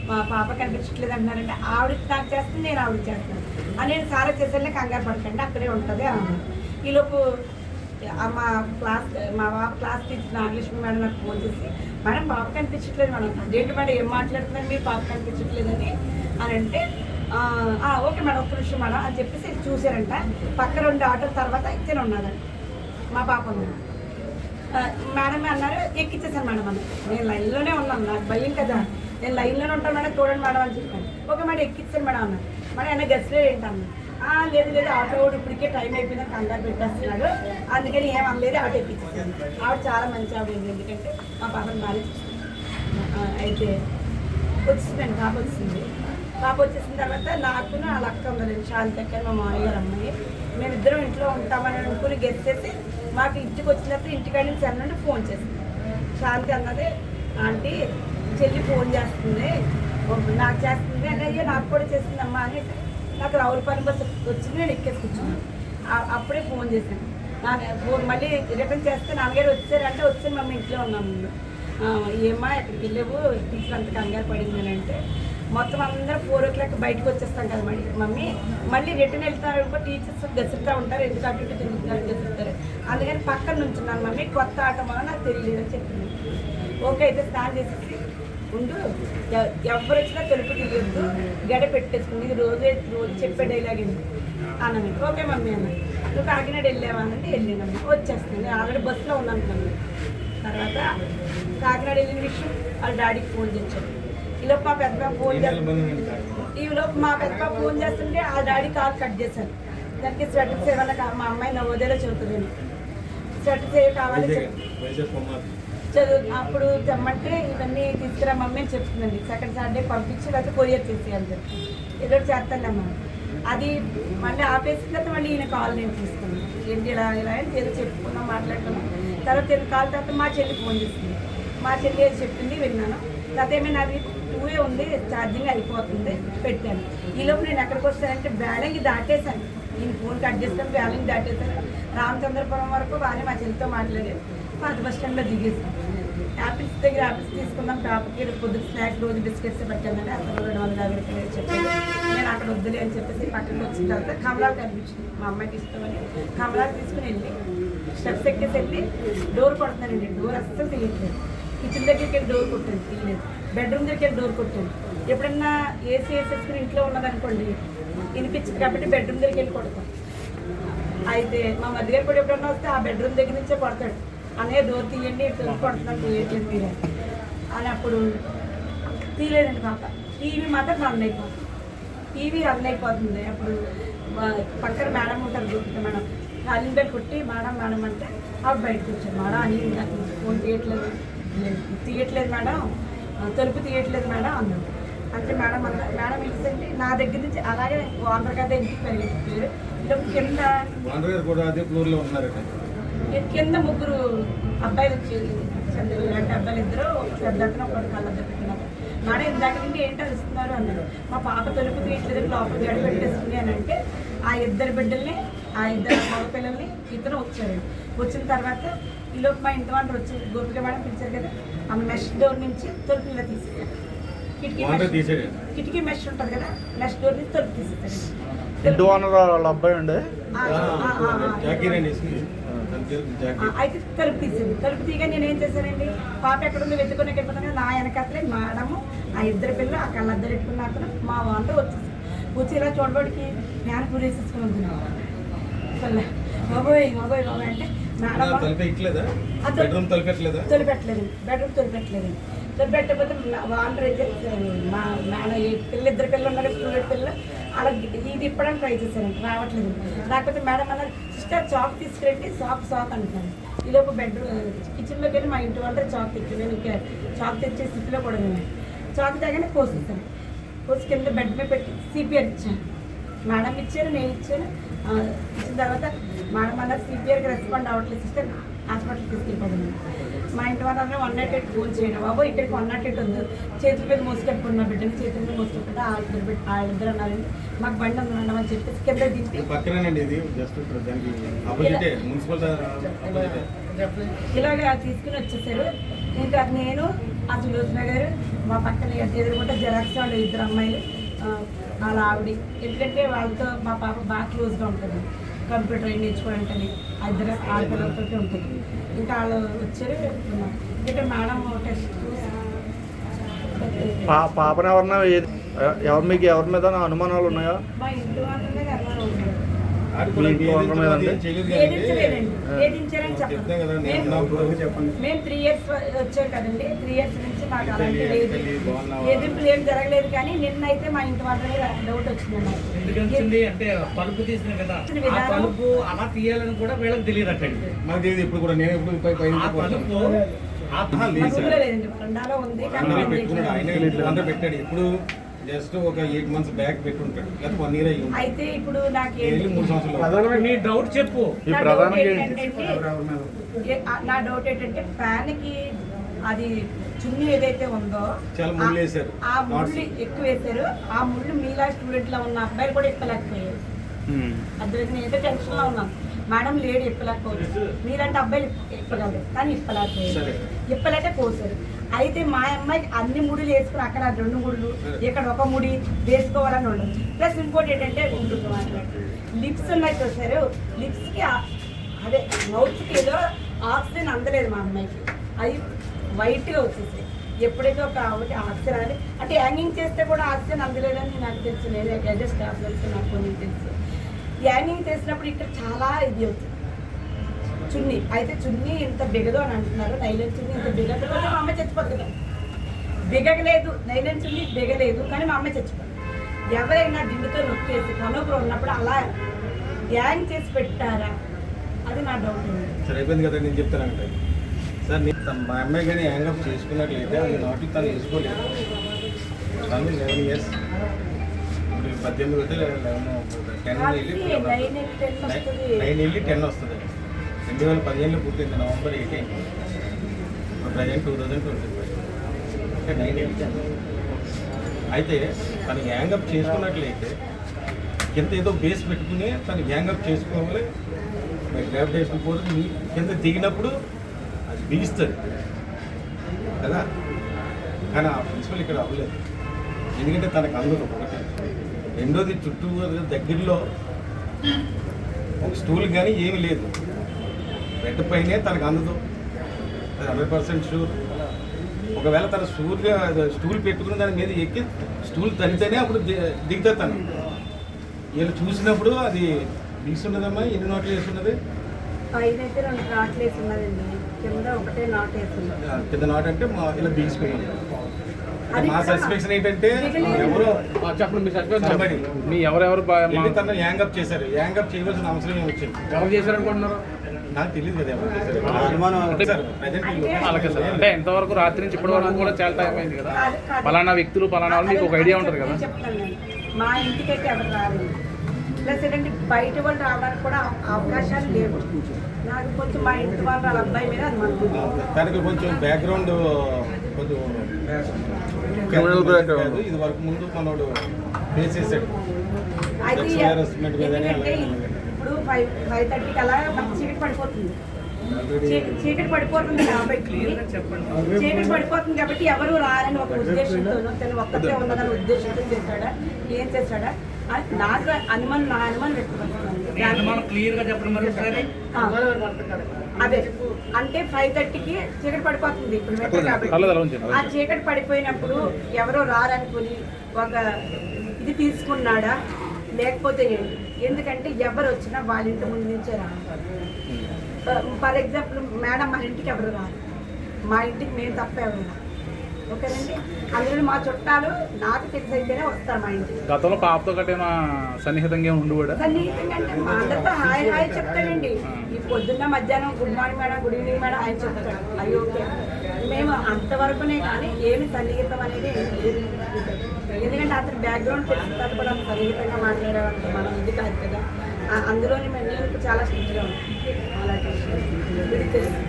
Speaker 2: మా పాప కనిపించట్లేదు అంటున్నారంటే ఆవిడకి నాకు చేస్తుంది, నేను ఆవిడకి చేస్తాను అని నేను సారా చేసేళ్ళే కంగారు పడకండి అక్కడే ఉంటుంది అన్నాను. ఈలోపు మా పాప క్లాస్ టీచర్ నాగలక్ష్మి మేడం నాకు ఫోన్ చేసి మేడం పాప కనిపించట్లేదు మేడం. అదేంటి మేడం ఏం మాట్లాడుతున్నారు మీరు, పాప కనిపించట్లేదని అని అంటే ఓకే మేడం ఒక్క నిమిషం మేడం అని చెప్పేసి చూసారంట. పక్క 2 ఆటోల తర్వాత ఇచ్చిన ఉన్నదండి మా పాప ఉంది. మేడం అన్నారు ఎక్కిచ్చేసాను మేడం అన్న. నేను లైన్లోనే ఉన్నాను, నాకు భయం కదా, నేను లైన్లోనే ఉంటాను మేడం చూడండి మేడం అని చెప్పాను. ఓకే మేడం ఎక్కిచ్చాను మేడం అన్నారు. మేడం ఏమైనా గెస్ట్లో ఏంటన్నా లేదు ఆటో ఇప్పటికే టైం అయిపోయిందని కంగారు పెట్టేస్తున్నాడు అందుకని ఏమనలేదు ఆటో ఎక్కిచ్చేసాను. ఆవిడ చాలా మంచి ఆవిడ, ఎందుకంటే మా పాపని బాగా అయితే వచ్చిందండి పాప వచ్చింది. పాప వచ్చేసిన తర్వాత నాకు వాళ్ళ అక్క ఉందండి శాంతి అక్క, మా మామయ్య గారు అమ్మాయి, మేమిద్దరం ఇంట్లో ఉంటామని అనుకుని గెస్ట్ చేసి మాకు ఇంటికి వచ్చినప్పుడు ఇంటికాడ నుంచి అన్నంటే ఫోన్ చేసింది. శాంతి అన్నది ఆంటీ చెల్లి ఫోన్ చేస్తుంది నాకు చేస్తుంది అని, అయ్యో నాకు కూడా చేస్తుందమ్మా అని నాకు రావులపాలెం బస్సు వచ్చింది, నేను ఎక్కేసి కూర్చున్నాను. అప్పుడే ఫోన్ చేశాను. ఫోన్ మళ్ళీ రిటర్న్ చేస్తే నాన్నగారు వచ్చారంటే వచ్చి మమ్మీ ఇంట్లో ఉన్నాము. ఏమ్మా ఎక్కడికి వెళ్ళావు, టీచర్ అంత కంగారు పడింది అని అంటే, మొత్తం అందరూ 4 o'clock బయటకు వచ్చేస్తాం కదా మమ్మీ, మళ్ళీ రిటర్న్ వెళ్తారు టీచర్స్ గెసురుతూ ఉంటారు, ఎందుకు అటు ఇటు తిరుగుతున్నారు గెసురుతారు, అందుకని పక్కన నుంచున్నాను మమ్మీ, కొత్త ఆటం వల్ల నాకు తెలియదు అని చెప్పింది. ఓకే అయితే స్నానం చేసేసి ఉండు, ఎవరు వచ్చినా తెలుపు తీయొద్దు, గడ పెట్టేసుకుంది, ఇది రోజు చెప్పే డైలాగ్ ఏంటి అన్నాను. ఓకే మమ్మీ అన్న, నువ్వు కాకినాడ వెళ్ళావా అంటే వెళ్ళాను, వచ్చేస్తాను, నేను ఆల్రెడీ బస్సులో ఉన్నాను కదా. తర్వాత కాకినాడ వెళ్ళిన విషయం వాళ్ళ డాడీకి ఫోన్ చేశాను. ఈలోపు మా పెద్ద ఫోన్ చేస్తుంటే ఆ డాడీ కాల్ కట్ చేశాను. దానికి స్వెటర్ సేవల మా అమ్మాయి నవోదయలో చదువుతుంది, స్వెటర్ సేవ కావాలి చదువు, అప్పుడు తెమ్మంటే ఇవన్నీ తీసుకురా మమ్మీ అని చెప్తుందండి. సెకండ్ సాటర్డే పంపించి లేకపోతే కొరియర్ చేసేయాలి చెప్పి ఏదో చేస్తానమ్మా. అది మళ్ళీ ఆపేసిన తర్వాత మళ్ళీ ఈయన కాల్ నేను తీసుకున్నాను, ఏంటి ఇలా ఇలా అని ఏదో చెప్పుకున్నాం, మాట్లాడుకున్నాం. తర్వాత కాల్ తర్వాత మా చెల్లి ఫోన్ చేసింది, మా చెల్లి చెప్పింది విన్నాను. తర్వాత ఏమైనా అది 2 ఉంది, ఛార్జింగ్ అయిపోతుంది పెట్టాను. ఈలోపు నేను ఎక్కడికి వస్తానంటే బ్యాలింగ్ దాటేశాను, నేను ఫోన్ కట్ చేస్తాను, బ్యాలింగ్ దాటేశాను. రామచంద్రపురం వరకు బాగానే మా చెల్లితో మాట్లాడాను, పాత బస్ స్టాండ్లో దిగేసాను. యాపిల్స్ దగ్గర యాపిల్స్ తీసుకుందాం, పాపకి పొద్దున్న స్నాక్స్ రోజు బిస్కెట్స్ పెట్టానంటే అసలు 250 రూపాయలు చెప్పాను. నేను అక్కడ వద్దులే అని చెప్పేసి పక్కనకి వచ్చిన తర్వాత కమలాలు కనిపించింది, మా అమ్మాయికి ఇష్టమని కమలాలు తీసుకుని వెళ్ళి స్టెప్స్ ఎక్కేసి వెళ్ళి డోర్ కొడుతున్నానండి. డోర్ అస్సలు తీయట్లేదు. కిచెన్ దగ్గరికి వెళ్ళి డోర్ కొట్టాను, తీయలేదు. బెడ్రూమ్ దగ్గరికి వెళ్ళి డోర్ కొట్టాను. ఎప్పుడన్నా ఏసీ వేసేసుకుని ఇంట్లో ఉన్నదనుకోండి వినిపించింది కాబట్టి బెడ్రూమ్ దగ్గరికి వెళ్ళి కొడతాం. అయితే మా మధ్య గారు కూడా ఎప్పుడన్నా వస్తే ఆ బెడ్రూమ్ దగ్గర నుంచే కొడతాడు, అనే డోర్ తీయండి డోర్ కొడుతున్నాను తీయట్లేదు మీరు అని. అప్పుడు తీయలేదండి పాప. టీవీ మాత్రం రన్ అయిపోతుంది, టీవీ రన్ అయిపోతుంది. అప్పుడు పక్కన మేడం ఉంటారు, గుర్తు మేడం, కాలింగ్ బెల్ కొట్టి మేడం మేడం అంటే ఆవిడ బయటకు వచ్చారు. మేడం అని ఫోన్ తీయట్లేదు మేడం, తలుపు తీయట్లేదు మేడం అన్నాడు. అంటే మేడం అన్న మేడం పిలిచింది నా దగ్గర నుంచి అలాగే ఓనర్ గారి ఇంటికి పరిగెత్తారు. కింద కింద 3 అబ్బాయిలు వచ్చేది, 2 అబ్బాయిలు, ఇద్దరు పెద్ద అతను ఒకటి కళ్ళద్దరు పెట్టినారు. మేడం ఇందాక నుండి ఏంటో ఇస్తున్నారు అన్నారు. మా పాప తలుపు తీయట్లేదు, లోపల గడి పెట్టేస్తుంది అని అంటే ఆ 2 బిడ్డల్ని, ఆ 2 మగ పిల్లల్ని ఇతను వచ్చారు. వచ్చిన తర్వాత ఈలోపు మా ఇంటి వాళ్ళు వచ్చి గోపిక మేడం పిలిచారు కదా, ఆ మెష్ డోర్ నుంచి తలుపులో తీసేసారు. కిటికీ మెష్ ఉంటుంది కదా, మెష్ డోర్ నుంచి తలుపు తీసేసారు.
Speaker 10: అబ్బాయి అండి
Speaker 2: అయితే తలుపు తీసింది. తలుపు తీయగా నేను ఏం చేశానండి, పాప ఎక్కడుందో వెతుకుని వెళ్ళిపోతాను. నా వెనకాతలే మేడము, ఆ 2 పిల్లలు, ఆ కళ్ళద్దరు పెట్టుకున్న అతను మా వాళ్ళు వచ్చేసి వచ్చి ఇలా చూడబడికి నేను పూరేసేసుకుని ఉంటున్నాను. బాబోయ్ బాబోయ్ బాబోయ్ అంటే మేడం బెడ్రూమ్ తొలిపెట్టలేదు, తొలిపెట్టలేదండి. తొలిపెట్టకపోతే వాళ్ళు అయితే మా మేడం 2 పిల్లలు ఉన్నారు, స్టూడెంట్ పిల్లలు, అలా ఇది ఇప్పడానికి ట్రై చేశారండి, రావట్లేదు. లేకపోతే మేడం అన్నారు సిస్టర్ చాక్ తీసుకురండి, చాక్ అంటున్నాను. ఈలోపు కిచెన్లోకి వెళ్ళి మా ఇంటి వాళ్ళ చాక్ తెచ్చి, నేను చాక్ తెచ్చే స్థితిలో కూడా నేను చాక్ తేగానే కోసేసాను. కోసి కింద బెడ్ మీద పెట్టి సిపిఆర్ ఇచ్చాను. మేడం ఇచ్చారు, నేను ఇచ్చాను. ఇచ్చిన తర్వాత మేడం అన్నారు సిపిఆర్కి రెస్పాండ్ అవ్వట్లేదు సిస్టర్, హాస్పిటల్కి తీసుకెళ్ళిపోతుంది. మా ఇంటి వాళ్ళందరూ 108 ఫోన్ చేయండి బాబు, ఇక్కడికి 108 ఉంది, చేతుల మీద మోసుకెట్టుకున్న బిడ్డని చేతుల మీద మోసుకుంటే వాళ్ళిద్దరు అన్నారండి మాకు బండి ఉందండి అని చెప్పేసి కింద దింపి ఇలాగ తీసుకుని వచ్చేసారు. ఇంకా నేను ఆ సులోచన గారు మా పక్కన ఎదురుకుంటే జెరాక్స్ వాళ్ళు 2 అమ్మాయిలు, వాళ్ళ ఆవిడ, ఎందుకంటే వాళ్ళతో మా పాప బాగా క్లోజ్గా ఉంటుంది, కంప్యూటర్ నేర్చుకోవడానికి 2 ఆడపిల్లలతో ఉంటుంది. ఇంకా వాళ్ళు వచ్చారు. ఇంకా మేడం టెస్ట్
Speaker 10: పాపను ఎవరన్నా మీకు ఎవరి మీద అనుమానాలు ఉన్నాయా?
Speaker 2: మా ఇంటి వాళ్ళనే అనుమానం ఉంది. వేధించారని చెప్పండి. మేము 3 years వచ్చాం కదండి, 3 years నుంచి మాకు అలాంటి లేదు, ఎదింపులు ఏం జరగలేదు. కానీ నిన్నైతే మా ఇంటి వాళ్ళని డౌట్ వచ్చిందండి.
Speaker 5: అంటే పలుపు తీసిన కదా, పలుపు అలా తీయాలని కూడా వీళ్ళకి తెలియదు అట్టండి.
Speaker 7: మాకు తెలియదు ఇప్పుడు కూడా, నేను ఎప్పుడు
Speaker 2: లేదండి, వరండాలో ఉంది
Speaker 7: ఆయన పెట్టాడు. ఇప్పుడు జస్ట్ ఒక 8 months బ్యాక్ పెట్టుంటాడు, లేకపోతే 1 year అయ్యి.
Speaker 2: అయితే ఇప్పుడు నాకు
Speaker 7: 3 సంవత్సరాలు.
Speaker 5: నీ డౌట్ చెప్పు.
Speaker 2: నా డౌట్ ఏంటంటే ఫ్యాన్కి అది చున్నీ ఏదైతే ఉందో
Speaker 7: చాలా ముళ్ళు వేశారు.
Speaker 2: ఆ ముళ్ళు ఎక్కువ వేశారు. ఆ ముళ్ళు మీలా స్టూడెంట్లో ఉన్న అబ్బాయిలు కూడా ఎక్కలేకపోయారు. అందులో నేనైతే టెన్షన్లో ఉన్నాను. మేడం లేడీ ఇప్పలేకపోవచ్చు, మీలాంటి అబ్బాయిలు ఇప్పగలరు కానీ ఇప్పలేకపోయారు. ఇప్పలేక కోసారు. అయితే మా అమ్మాయికి అన్ని ముడులు వేసుకుని అక్కడ 2 ముడులు ఇక్కడ 1 ముడి వేసుకోవాలని ఉండదు. ప్లస్ ఇంకోటి ఏంటంటే లిప్స్ ఉన్నాయి చూసారు, లిప్స్కి అదే మౌత్కి ఏదో ఆక్సిజన్ అందలేదు మా అమ్మాయికి. అవి వైట్గా వచ్చేసాయి. ఎప్పుడైతే ఒక ఆక్సిజన్ అంటే హ్యాంగింగ్ చేస్తే కూడా ఆక్సిజన్ అందలేదని నాకు తెలుసు. నేను అడ్జస్ట్ తెలుసు, నాకు కొన్ని తెలుసు. హ్యాంగింగ్ చేసినప్పుడు ఇక్కడ చాలా ఇది అవుతుంది చున్నీ. అయితే చున్నీ ఇంత బిగదు అని అంటున్నారు. నైలన్ చున్నీ ఇంత బిగదు కానీ మా అమ్మాయి చచ్చిపోతుంది కదా. బిగలేదు, నైలన్ చున్నీ బిగలేదు కానీ మా అమ్మాయి చచ్చిపోతుంది. ఎవరైనా దిండుతో నొక్కేసి కనుపులు ఉన్నప్పుడు అలా హ్యాంగ్ చేసి పెట్టారా, అది నా డౌట్.
Speaker 7: సరే అయిపోయింది కదా, నేను చెప్తానంటే సార్ మా అమ్మాయి కానీ హ్యాంగప్ చేసుకున్నట్లయితే అది నాటి తను వేసుకోలేదు. తను 11 years, ఇప్పుడు 18 వస్తే 9 వెళ్ళి 10 వస్తుంది. 2015లో పుట్టింది, November 18. ప్రజెంట్ 2025 అంటే 9 వెళ్ళి 10. అయితే తను హ్యాంగప్ చేసుకున్నట్లయితే కింద ఏదో బేస్ పెట్టుకుని తను హ్యాంగప్ చేసుకోవాలి. గ్రావిటేషన్ ఫోర్స్ కింద దిగినప్పుడు అది బిగిస్తుంది కదా. కానీ ఆ ప్రిన్సిపల్ ఇక్కడ అవ్వలేదు, ఎందుకంటే తనకు అందదు. ఒకటి, రెండోది చుట్టూ దగ్గరలో ఒక స్టూల్ కానీ ఏమీ లేదు. బెడ్ పైనే తనకు అందదు, 100% షూర్. ఒకవేళ తన స్టూల్ పెట్టుకుని దాని మీద ఎక్కి స్టూల్ తనితేనే అప్పుడు దిగుతుంది తను. వీళ్ళు చూసినప్పుడు అది బిగిస్తున్నదమ్మా. ఎన్ని నోట్లు వేస్తున్నది?
Speaker 2: పైన అయితే 2 నాట్లు వేసి ఉన్నదండి, కింద ఒకటే నాట్ వేస్తున్నది.
Speaker 7: కింద నాట్ అంటే ఇలా బిగిసిపోయింది. మా సస్పెక్షన్ ఏంటంటే ఎవరో ఎవరెవరు తను హ్యాంగప్ చేశారు. హ్యాంగప్ చేయవలసిన అవసరం ఏమి వచ్చింది? ఎవరు చేశారనుకుంటున్నారు? నాకు తెలియదు కదా ఎవరు చేశారు.
Speaker 16: అంటే ఎంతవరకు రాత్రి నుంచి ఇప్పటి వరకు కూడా చాలా టైం అయింది కదా. పలానా వ్యక్తులు పలానా వాళ్ళు మీకు ఒక ఐడియా ఉంటుంది కదా.
Speaker 2: చెప్తాను, మా ఇంటికైతే ఎవరు రాలేదు. ప్లస్ ఏంటంటే బయట వాళ్ళు రావడానికి కూడా అవకాశాలు లేవు. నాకు కొంచెం మా ఇంటి వాళ్ళు వాళ్ళ అబ్బాయి మీద అనుమానం.
Speaker 7: తనకి కొంచెం బ్యాక్గ్రౌండ్ కొంచెం ఇది వరకు ముందు మనోడు ఫేస్ చేశాడు.
Speaker 2: ఇప్పుడు 5:30కి అలా మనకి చీకటి పడిపోతుంది. చీకటి పడిపోతుంది కాబట్టి ఎవరు రారని ఒక ఉద్దేశంతో తను ఒక్కటే ఉన్నదని ఉద్దేశంతో చేశాడా, ఏం చేశాడా నాకు అనుమానం. నా అనుమానం అదే అంటే 5:30కి చీకటి పడిపోతుంది ఇప్పుడు కాబట్టి. ఆ చీకటి పడిపోయినప్పుడు ఎవరో రారనుకుని ఒక ఇది తీసుకున్నాడా, లేకపోతే ఏంటి? ఎందుకంటే ఎవరు వచ్చినా వాళ్ళ ఇంటి ముందు నుంచే రావాలి. ఫర్ ఎగ్జాంపుల్ మేడం మన ఇంటికి ఎవరు రారు, మా ఇంటికి మేము తప్ప ఎవరు రారు. ఓకేనండి, అందులో మా చుట్టాలు నాకు తెలిసి అయితేనే వస్తారు మా ఇంటికి.
Speaker 16: గతంలో పాపతో కట్టిన సన్నిహితంగా ఉండి కూడా
Speaker 2: సన్నిహితంగా అంటే మా అందరితో హాయ్ హాయ్ చెప్తాడండి. ఈ పొద్దున్న మధ్యాహ్నం good morning madam, good evening madam ఆయన చెప్తాడు. అయ్యి ఓకే, మేము అంతవరకునే కానీ ఏమి సన్నిహితం అనేది ఎందుకంటే అతని బ్యాక్గ్రౌండ్ తెలిసిన తర్వాత కూడా సన్నిహితంగా మాట్లాడేవాళ్ళం మనం ఇది కాదు కదా. అందులోని నేను చాలా స్ట్రిక్ట్గా ఉంటాను. అలాంటి విషయం తెలుసు,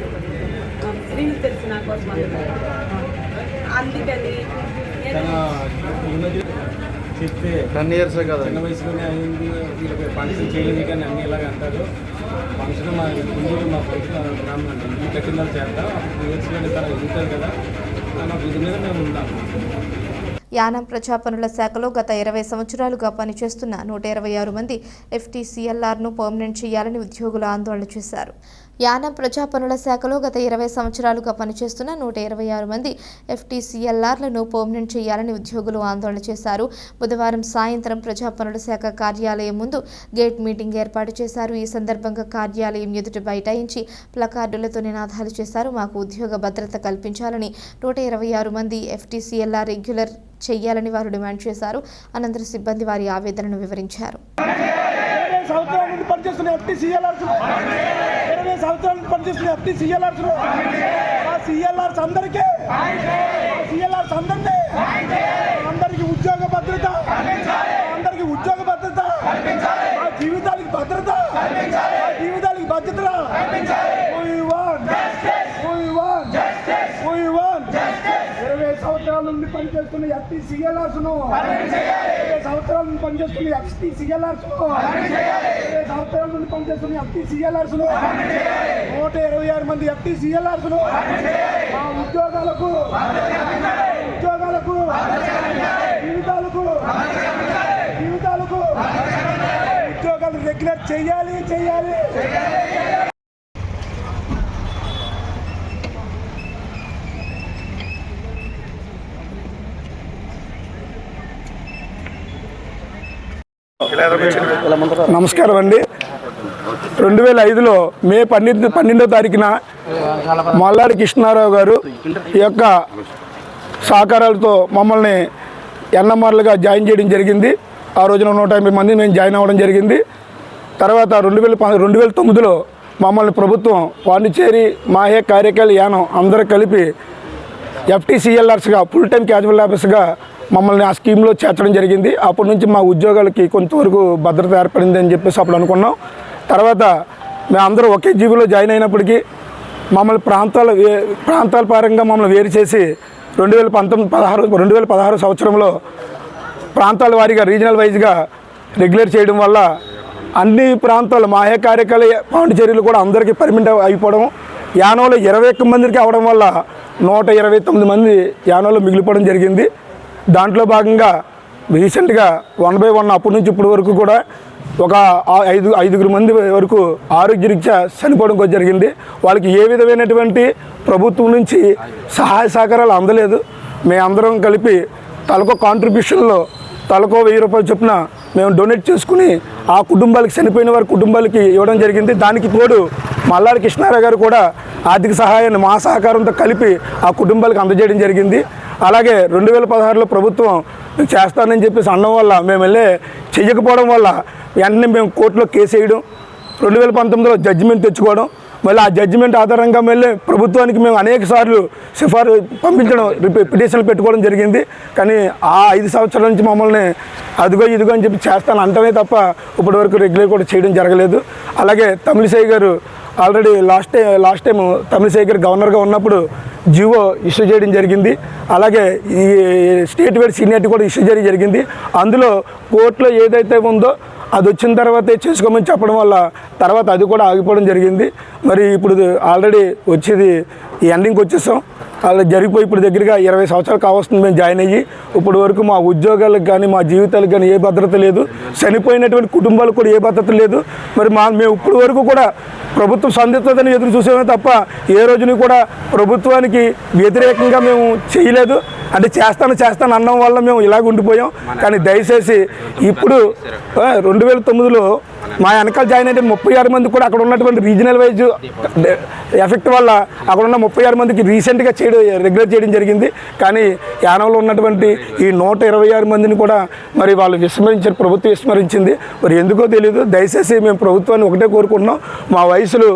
Speaker 2: స్త్రీలు తెలుసు నా కోసం. అందుకని
Speaker 7: చెప్తే 10 years కదా, చిన్న వయసులోనే అయింది, వీళ్ళకి ఫంక్షన్ చేయలేదు కానీ అన్నీ ఇలాగ అంటారు. ఫంక్షన్ మా ముందు మా గ్రామం ఇల్లు కట్టిన చేద్దాం, 2 years తన ఎదుగుతారు కదా అన్న ఇది మీద మేము ఉన్నాము.
Speaker 1: యానం ప్రజాపనుల శాఖలో గత 20 సంవత్సరాలుగా పనిచేస్తున్న 126 మంది FTCLRను పర్మనెంట్ చేయాలని ఉద్యోగులు ఆందోళన చేశారు. యానం ప్రజాపనుల శాఖలో గత 20 సంవత్సరాలుగా పనిచేస్తున్న 126 మంది FTCLRలను పర్మనెంట్ చేయాలని ఉద్యోగులు ఆందోళన చేశారు. బుధవారం సాయంత్రం ప్రజాపనుల శాఖ కార్యాలయం ముందు గేట్ మీటింగ్ ఏర్పాటు చేశారు. ఈ సందర్భంగా కార్యాలయం ఎదుట బైఠాయించి ప్లకార్డులతో నినాదాలు చేశారు. మాకు ఉద్యోగ భద్రత కల్పించాలని 126 మంది FTCLR రెగ్యులర్ చేయాలని వారు డిమాండ్ చేశారు. అనంతరం సిబ్బంది వారి ఆవేదనను వివరించారు.
Speaker 5: 20 సంవత్సరాల నుండి పనిచేస్తున్న FTCLRస్, 20 సంవత్సరాల నుండి పనిచేస్తున్న FTCLRస్, ఆ CLRస్ అందరికీ, CLRస్ అందరికీ ఉద్యోగ భద్రత, అందరికీ ఉద్యోగ భద్రత, ఆ జీవితానికి భద్రత, ఆ జీవితానికి భద్రత. We want justice. We want justice. We want
Speaker 3: పనిచేస్తున్న FTCLRs 20 సంవత్సరాల నుండి పనిచేస్తున్న FTCLRs 20 సంవత్సరాల నుండి పనిచేస్తున్న FTCLRs 126 మంది FTCLRs మా ఉద్యోగాలకు ఉద్యోగాలు రెగ్యులర్ చేయాలి. నమస్కారం అండి. 2005లో మే 12వ తారీఖున మల్లాడి కృష్ణారావు గారు ఈ యొక్క సహకారాలతో మమ్మల్ని ఎన్ఎంఆర్లుగా జాయిన్ చేయడం జరిగింది. ఆ రోజున 150 మంది మేము జాయిన్ అవ్వడం జరిగింది. తర్వాత 2009లో మమ్మల్ని ప్రభుత్వం పాండిచేరి, మాహే, కారైకాల్, యానం అందరూ కలిపి FTCLRsగా ఫుల్ టైం క్యాజువల్ ఆఫీసర్గా మమ్మల్ని ఆ స్కీమ్లో చేర్చడం జరిగింది. అప్పటి నుంచి మా ఉద్యోగాలకి కొంతవరకు భద్రత ఏర్పడింది అని చెప్పేసి అప్పుడు అనుకున్నాం. తర్వాత మేమందరూ ఒకే జీబీలో జాయిన్ అయినప్పటికీ మమ్మల్ని ప్రాంతాల పరంగా మమ్మల్ని వేరు చేసి 2016 సంవత్సరంలో ప్రాంతాల వారీగా రీజనల్ వైజ్గా రెగ్యులేట్ చేయడం వల్ల అన్ని ప్రాంతాలు మాహే, కారైకాల్, పాండిచేరిలు కూడా అందరికీ పర్మిట్ అయిపోవడం, యానంలో 21 మందికి అవడం వల్ల 129 మంది యానంలో మిగిలిపోవడం జరిగింది. దాంట్లో భాగంగా రీసెంట్గా 1/1 అప్పటి నుంచి ఇప్పటి వరకు కూడా ఒక 5 మంది వరకు ఆరోగ్యరీత్యా చనిపోవడం జరిగింది. వాళ్ళకి ఏ విధమైనటువంటి ప్రభుత్వం నుంచి సహాయ సహకారాలు అందలేదు. మేమందరం కలిపి తలకో కాంట్రిబ్యూషన్లో తలకో 1000 రూపాయలు చొప్పున మేము డొనేట్ చేసుకుని ఆ కుటుంబాలకి, చనిపోయిన వారి కుటుంబాలకి ఇవ్వడం జరిగింది. దానికి తోడు మల్లాడి కృష్ణారావు గారు కూడా ఆర్థిక సహాయాన్ని మా సహకారంతో కలిపి ఆ కుటుంబాలకు అందజేయడం జరిగింది. అలాగే 2016లో ప్రభుత్వం చేస్తానని చెప్పేసి అనడం వల్ల మేము వెళ్ళే చెయ్యకపోవడం వల్ల వెంటనే మేము కోర్టులో కేసు వేయడం, 2019లో జడ్జిమెంట్ తెచ్చుకోవడం, మళ్ళీ ఆ జడ్జిమెంట్ ఆధారంగా మళ్ళీ ప్రభుత్వానికి మేము అనేక సార్లు పంపించడం, పిటిషన్లు పెట్టుకోవడం జరిగింది. కానీ ఆ 5 సంవత్సరాల నుంచి మమ్మల్ని అదిగో ఇదిగో అని చెప్పి చేస్తాను అంటమే తప్ప ఇప్పటి వరకు రెగ్యులర్ కూడా చేయడం జరగలేదు. అలాగే తమిళిసై గారు ఆల్రెడీ లాస్ట్ టైం తమిళిసై గారు గవర్నర్గా ఉన్నప్పుడు జీవో ఇష్యూ చేయడం జరిగింది. అలాగే ఈ స్టేట్ వైడ్ సీనియారిటీ కూడా ఇష్యూ చేయడం జరిగింది. అందులో కోర్టులో ఏదైతే ఉందో అది వచ్చిన తర్వాతే చేసుకోమని చెప్పడం వల్ల తర్వాత అది కూడా ఆగిపోవడం జరిగింది. మరి ఇప్పుడు ఆల్రెడీ వచ్చేది ఈ ఎండింగ్కి వచ్చేసాం. అలా జరిగిపోయి ఇప్పుడు దగ్గరగా 20 సంవత్సరాలు కావస్తుంది మేము జాయిన్ అయ్యి. ఇప్పటి వరకు మా ఉద్యోగాలకు కానీ మా జీవితాలకు కానీ ఏ భద్రత లేదు. చనిపోయినటువంటి కుటుంబాలకు కూడా ఏ భద్రత లేదు. మరి మేము ఇప్పటి వరకు కూడా ప్రభుత్వం సందిగ్ధతని ఎదురు చూసేమే తప్ప ఏ రోజుని కూడా ప్రభుత్వానికి వ్యతిరేకంగా మేము చేయలేదు. అంటే చేస్తాను అన్నం వల్ల మేము ఇలాగ ఉండిపోయాం. కానీ దయచేసి ఇప్పుడు 2009లో మా వెనకాల జాయిన్ అయితే 36 మంది కూడా అక్కడ ఉన్నటువంటి రీజనల్ వైజ్ ఎఫెక్ట్ వల్ల అక్కడ ఉన్న 36 మందికి రీసెంట్గా రెగ్యులేట్ చేయడం జరిగింది. కానీ యానంలో ఉన్నటువంటి ఈ 126 మందిని కూడా మరి వాళ్ళు విస్మరించారు, ప్రభుత్వం విస్మరించింది. మరి ఎందుకో తెలియదు. దయచేసి మేము ప్రభుత్వాన్ని ఒకటే కోరుకుంటున్నాం. మా వయసులు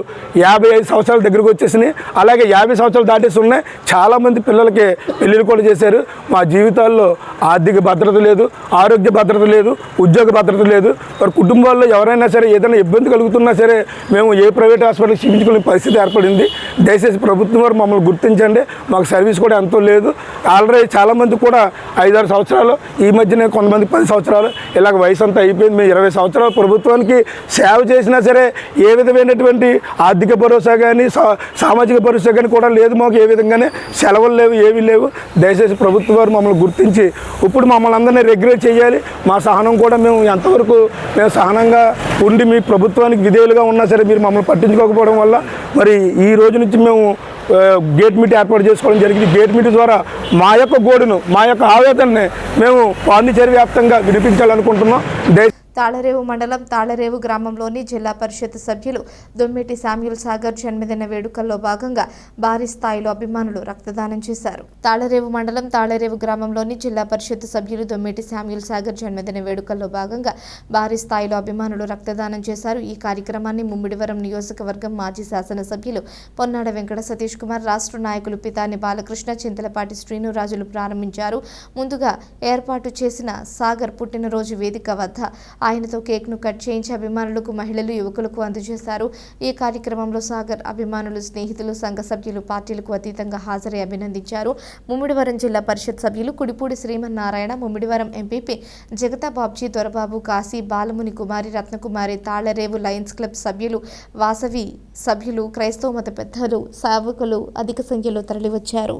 Speaker 3: 55 సంవత్సరాల దగ్గరకు వచ్చేసినాయి. అలాగే 50 సంవత్సరాలు దాటేసి ఉన్నాయి. చాలామంది పిల్లలకి పెళ్ళిళ్ళు కూడా చేశారు. మా జీవితాల్లో ఆర్థిక భద్రత లేదు, ఆరోగ్య భద్రత లేదు, ఉద్యోగ భద్రత లేదు. మరి కుటుంబాల్లో ఎవరైనా సరే ఏదైనా ఇబ్బంది కలుగుతున్నా సరే మేము ఏ ప్రైవేట్ హాస్పిటల్కి చూపించుకునే పరిస్థితి ఏర్పడింది. దయచేసి ప్రభుత్వం వారు మమ్మల్ని గుర్తించండి. మాకు సర్వీస్ కూడా ఎంతో లేదు. ఆల్రెడీ చాలామంది కూడా 5-6 సంవత్సరాలు, ఈ మధ్యనే కొంతమంది 10 సంవత్సరాలు ఇలాగ వయసు అంతా అయిపోయింది. మేము 20 సంవత్సరాలు ప్రభుత్వానికి సేవ చేసినా సరే ఏ విధమైనటువంటి ఆర్థిక భరోసా కానీ సామాజిక భరోసా కానీ కూడా లేదు. మాకు ఏ విధంగానే సెలవులు లేవు, ఏమీ లేవు. దయచేసి ప్రభుత్వం వారు మమ్మల్ని గుర్తించి ఇప్పుడు మమ్మల్ని అందరినీ రెగ్యులేట్ చేయాలి. మా సహనం కూడా మేము ఎంతవరకు మేము సహనంగా ఉండి మీ ప్రభుత్వానికి విధేయులుగా ఉన్నా సరే మీరు మమ్మల్ని పట్టించుకోకపోవడం వల్ల మరి ఈ రోజు నుంచి మేము గేట్ మీట్ ఏర్పాటు చేసుకోవడం జరిగింది. గేట్ మీట్ ద్వారా మా యొక్క గోడును, మా యొక్క ఆవేదనని మేము పాండిచేరి వ్యాప్తంగా వినిపించాలనుకుంటున్నాం.
Speaker 1: తాళరేవు మండలం తాళరేవు గ్రామంలోని జిల్లా పరిషత్ సభ్యులు దొమ్మెటి శామ్యూల్ సాగర్ జన్మదిన వేడుకల్లో భాగంగా భారీ స్థాయిలో అభిమానులు రక్తదానం చేశారు. తాళరేవు మండలం తాళరేవు గ్రామంలోని జిల్లా పరిషత్ సభ్యులు దొమ్మెటి శామ్యూల్ సాగర్ జన్మదిన వేడుకల్లో భాగంగా భారీ స్థాయిలో అభిమానులు రక్తదానం చేశారు. ఈ కార్యక్రమాన్ని ముమ్మిడివరం నియోజకవర్గం మాజీ శాసనసభ్యులు పొన్నాడ వెంకట సతీష్ కుమార్, రాష్ట్ర నాయకులు పితాని బాలకృష్ణ, చింతలపాటి శ్రీనురాజులు ప్రారంభించారు. ముందుగా ఏర్పాటు చేసిన సాగర్ పుట్టినరోజు వేదిక వద్ద ఆయనతో కేక్ను కట్ చేయించి అభిమానులకు, మహిళలు, యువకులకు అందజేశారు. ఈ కార్యక్రమంలో సాగర్ అభిమానులు, స్నేహితులు, సంఘ సభ్యులు పార్టీలకు అతీతంగా హాజరై అభినందించారు. ముమ్మిడివరం జిల్లా పరిషత్ సభ్యులు కుడిపూడి శ్రీమన్నారాయణ, ముమ్మిడివరం ఎంపీపీ జగతా బాబ్జీ, దొరబాబు, కాశీ, బాలముని కుమారి, రత్నకుమారి, తాళ్లరేవు లయన్స్ క్లబ్ సభ్యులు, వాసవి సభ్యులు, క్రైస్తవ మత పెద్దలు, సేవకులు అధిక సంఖ్యలో తరలివచ్చారు.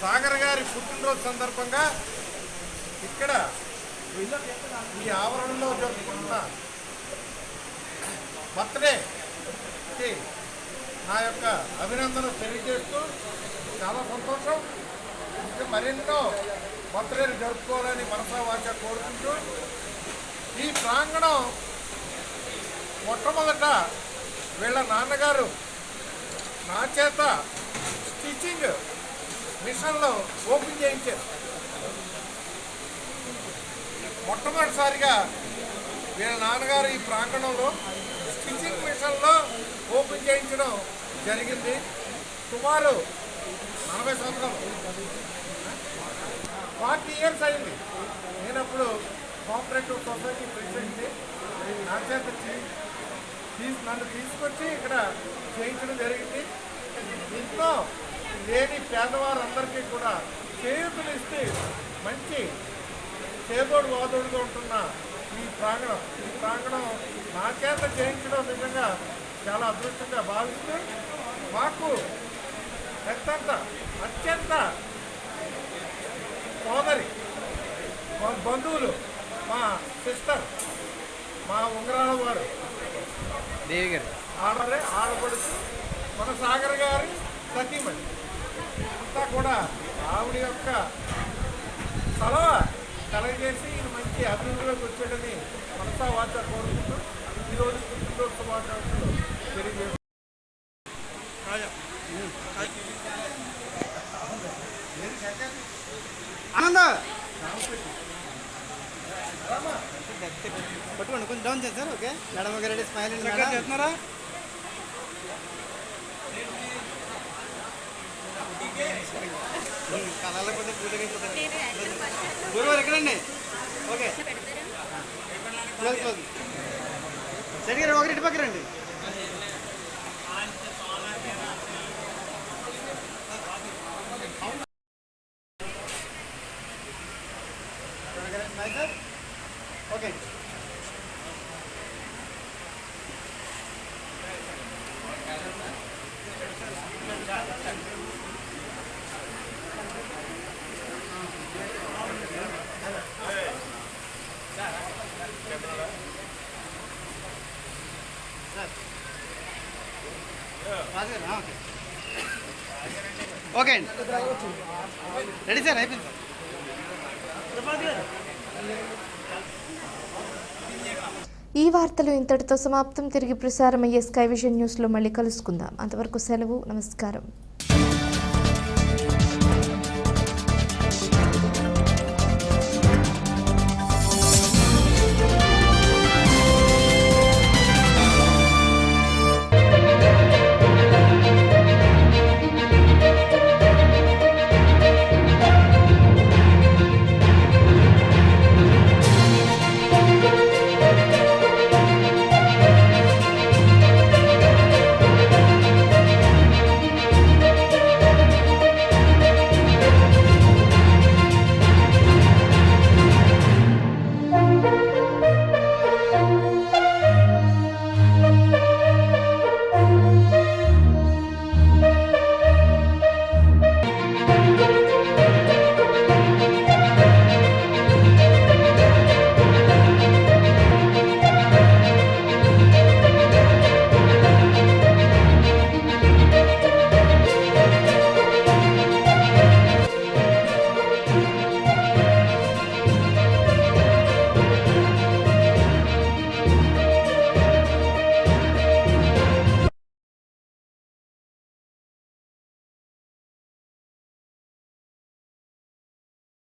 Speaker 4: సాగర్ గారి పుట్టినరోజు సందర్భంగా ఇక్కడ ఈ ఆవరణలో జరుపుకుంటున్న బర్త్డేకి నా యొక్క అభినందనలు తెలియజేస్తూ చాలా సంతోషం. ఇంకా మరెన్నో బర్త్డేలు జరుపుకోవాలని మనసా వాచా కోరుకుంటూ ఈ ప్రాంగణం మొట్టమొదట వీళ్ళ నాన్నగారు నా చేత స్టిచ్చింగ్ మిషన్లో ఓపెన్ చేయించారు. మొట్టమొదటిసారిగా వీళ్ళ నాన్నగారు ఈ ప్రాంగణంలో స్టిచ్చింగ్ మిషన్లో ఓపెన్ చేయించడం జరిగింది. సుమారు 40 సంవత్సరాలు 40 ఇయర్స్ అయింది. నేనప్పుడు కోఆపరేటివ్ సొసైటీ ప్రెసిడెంట్ని. నా చేత నన్ను తీసుకొచ్చి ఇక్కడ చేయించడం జరిగింది. ఇంట్లో లేని పేదవారందరికీ కూడా చేయూతలు ఇస్తే మంచి చేదోడు వాదోడుగా ఉంటున్న ఈ ప్రాంగణం నా చేత చేయించడం నిజంగా చాలా అదృష్టంగా భావిస్తూ మాకు అత్యంత సోదరి బంధువులు మా సిస్టర్, మా ఉంగరాల వారు ఆడపడుచు మన సాగర్ గారి సతీమణి అంతా కూడా ఆవిడ యొక్క సలవ కలగజేసి ఇది మంచి అభివృద్ధిలోకి వచ్చాడని మనసా వాచా కోరుకుంటూ ఈరోజు పుట్టినరోజు శుభాకాంక్షలు తెలియజేస్తాను.
Speaker 12: పట్టుకోండి, కొంచెం డౌన్ చేశారు. ఓకే మేడం గారు స్మైల్ చేస్తున్నారా? కళలో కొంచెం పూజ ఎక్కడండి? ఓకే సరి గారు ఒకరి ఇటు పక్క రండి. ఓకే ఓకే అండి, రెడీ సార్, అయిపోయింది సార్.
Speaker 1: ఈ వార్తలు ఇంతటితో సమాప్తం. తిరిగి ప్రసారమయ్యే స్కై విజన్ న్యూస్లో మళ్ళీ కలుసుకుందాం. అంతవరకు సెలవు. నమస్కారం.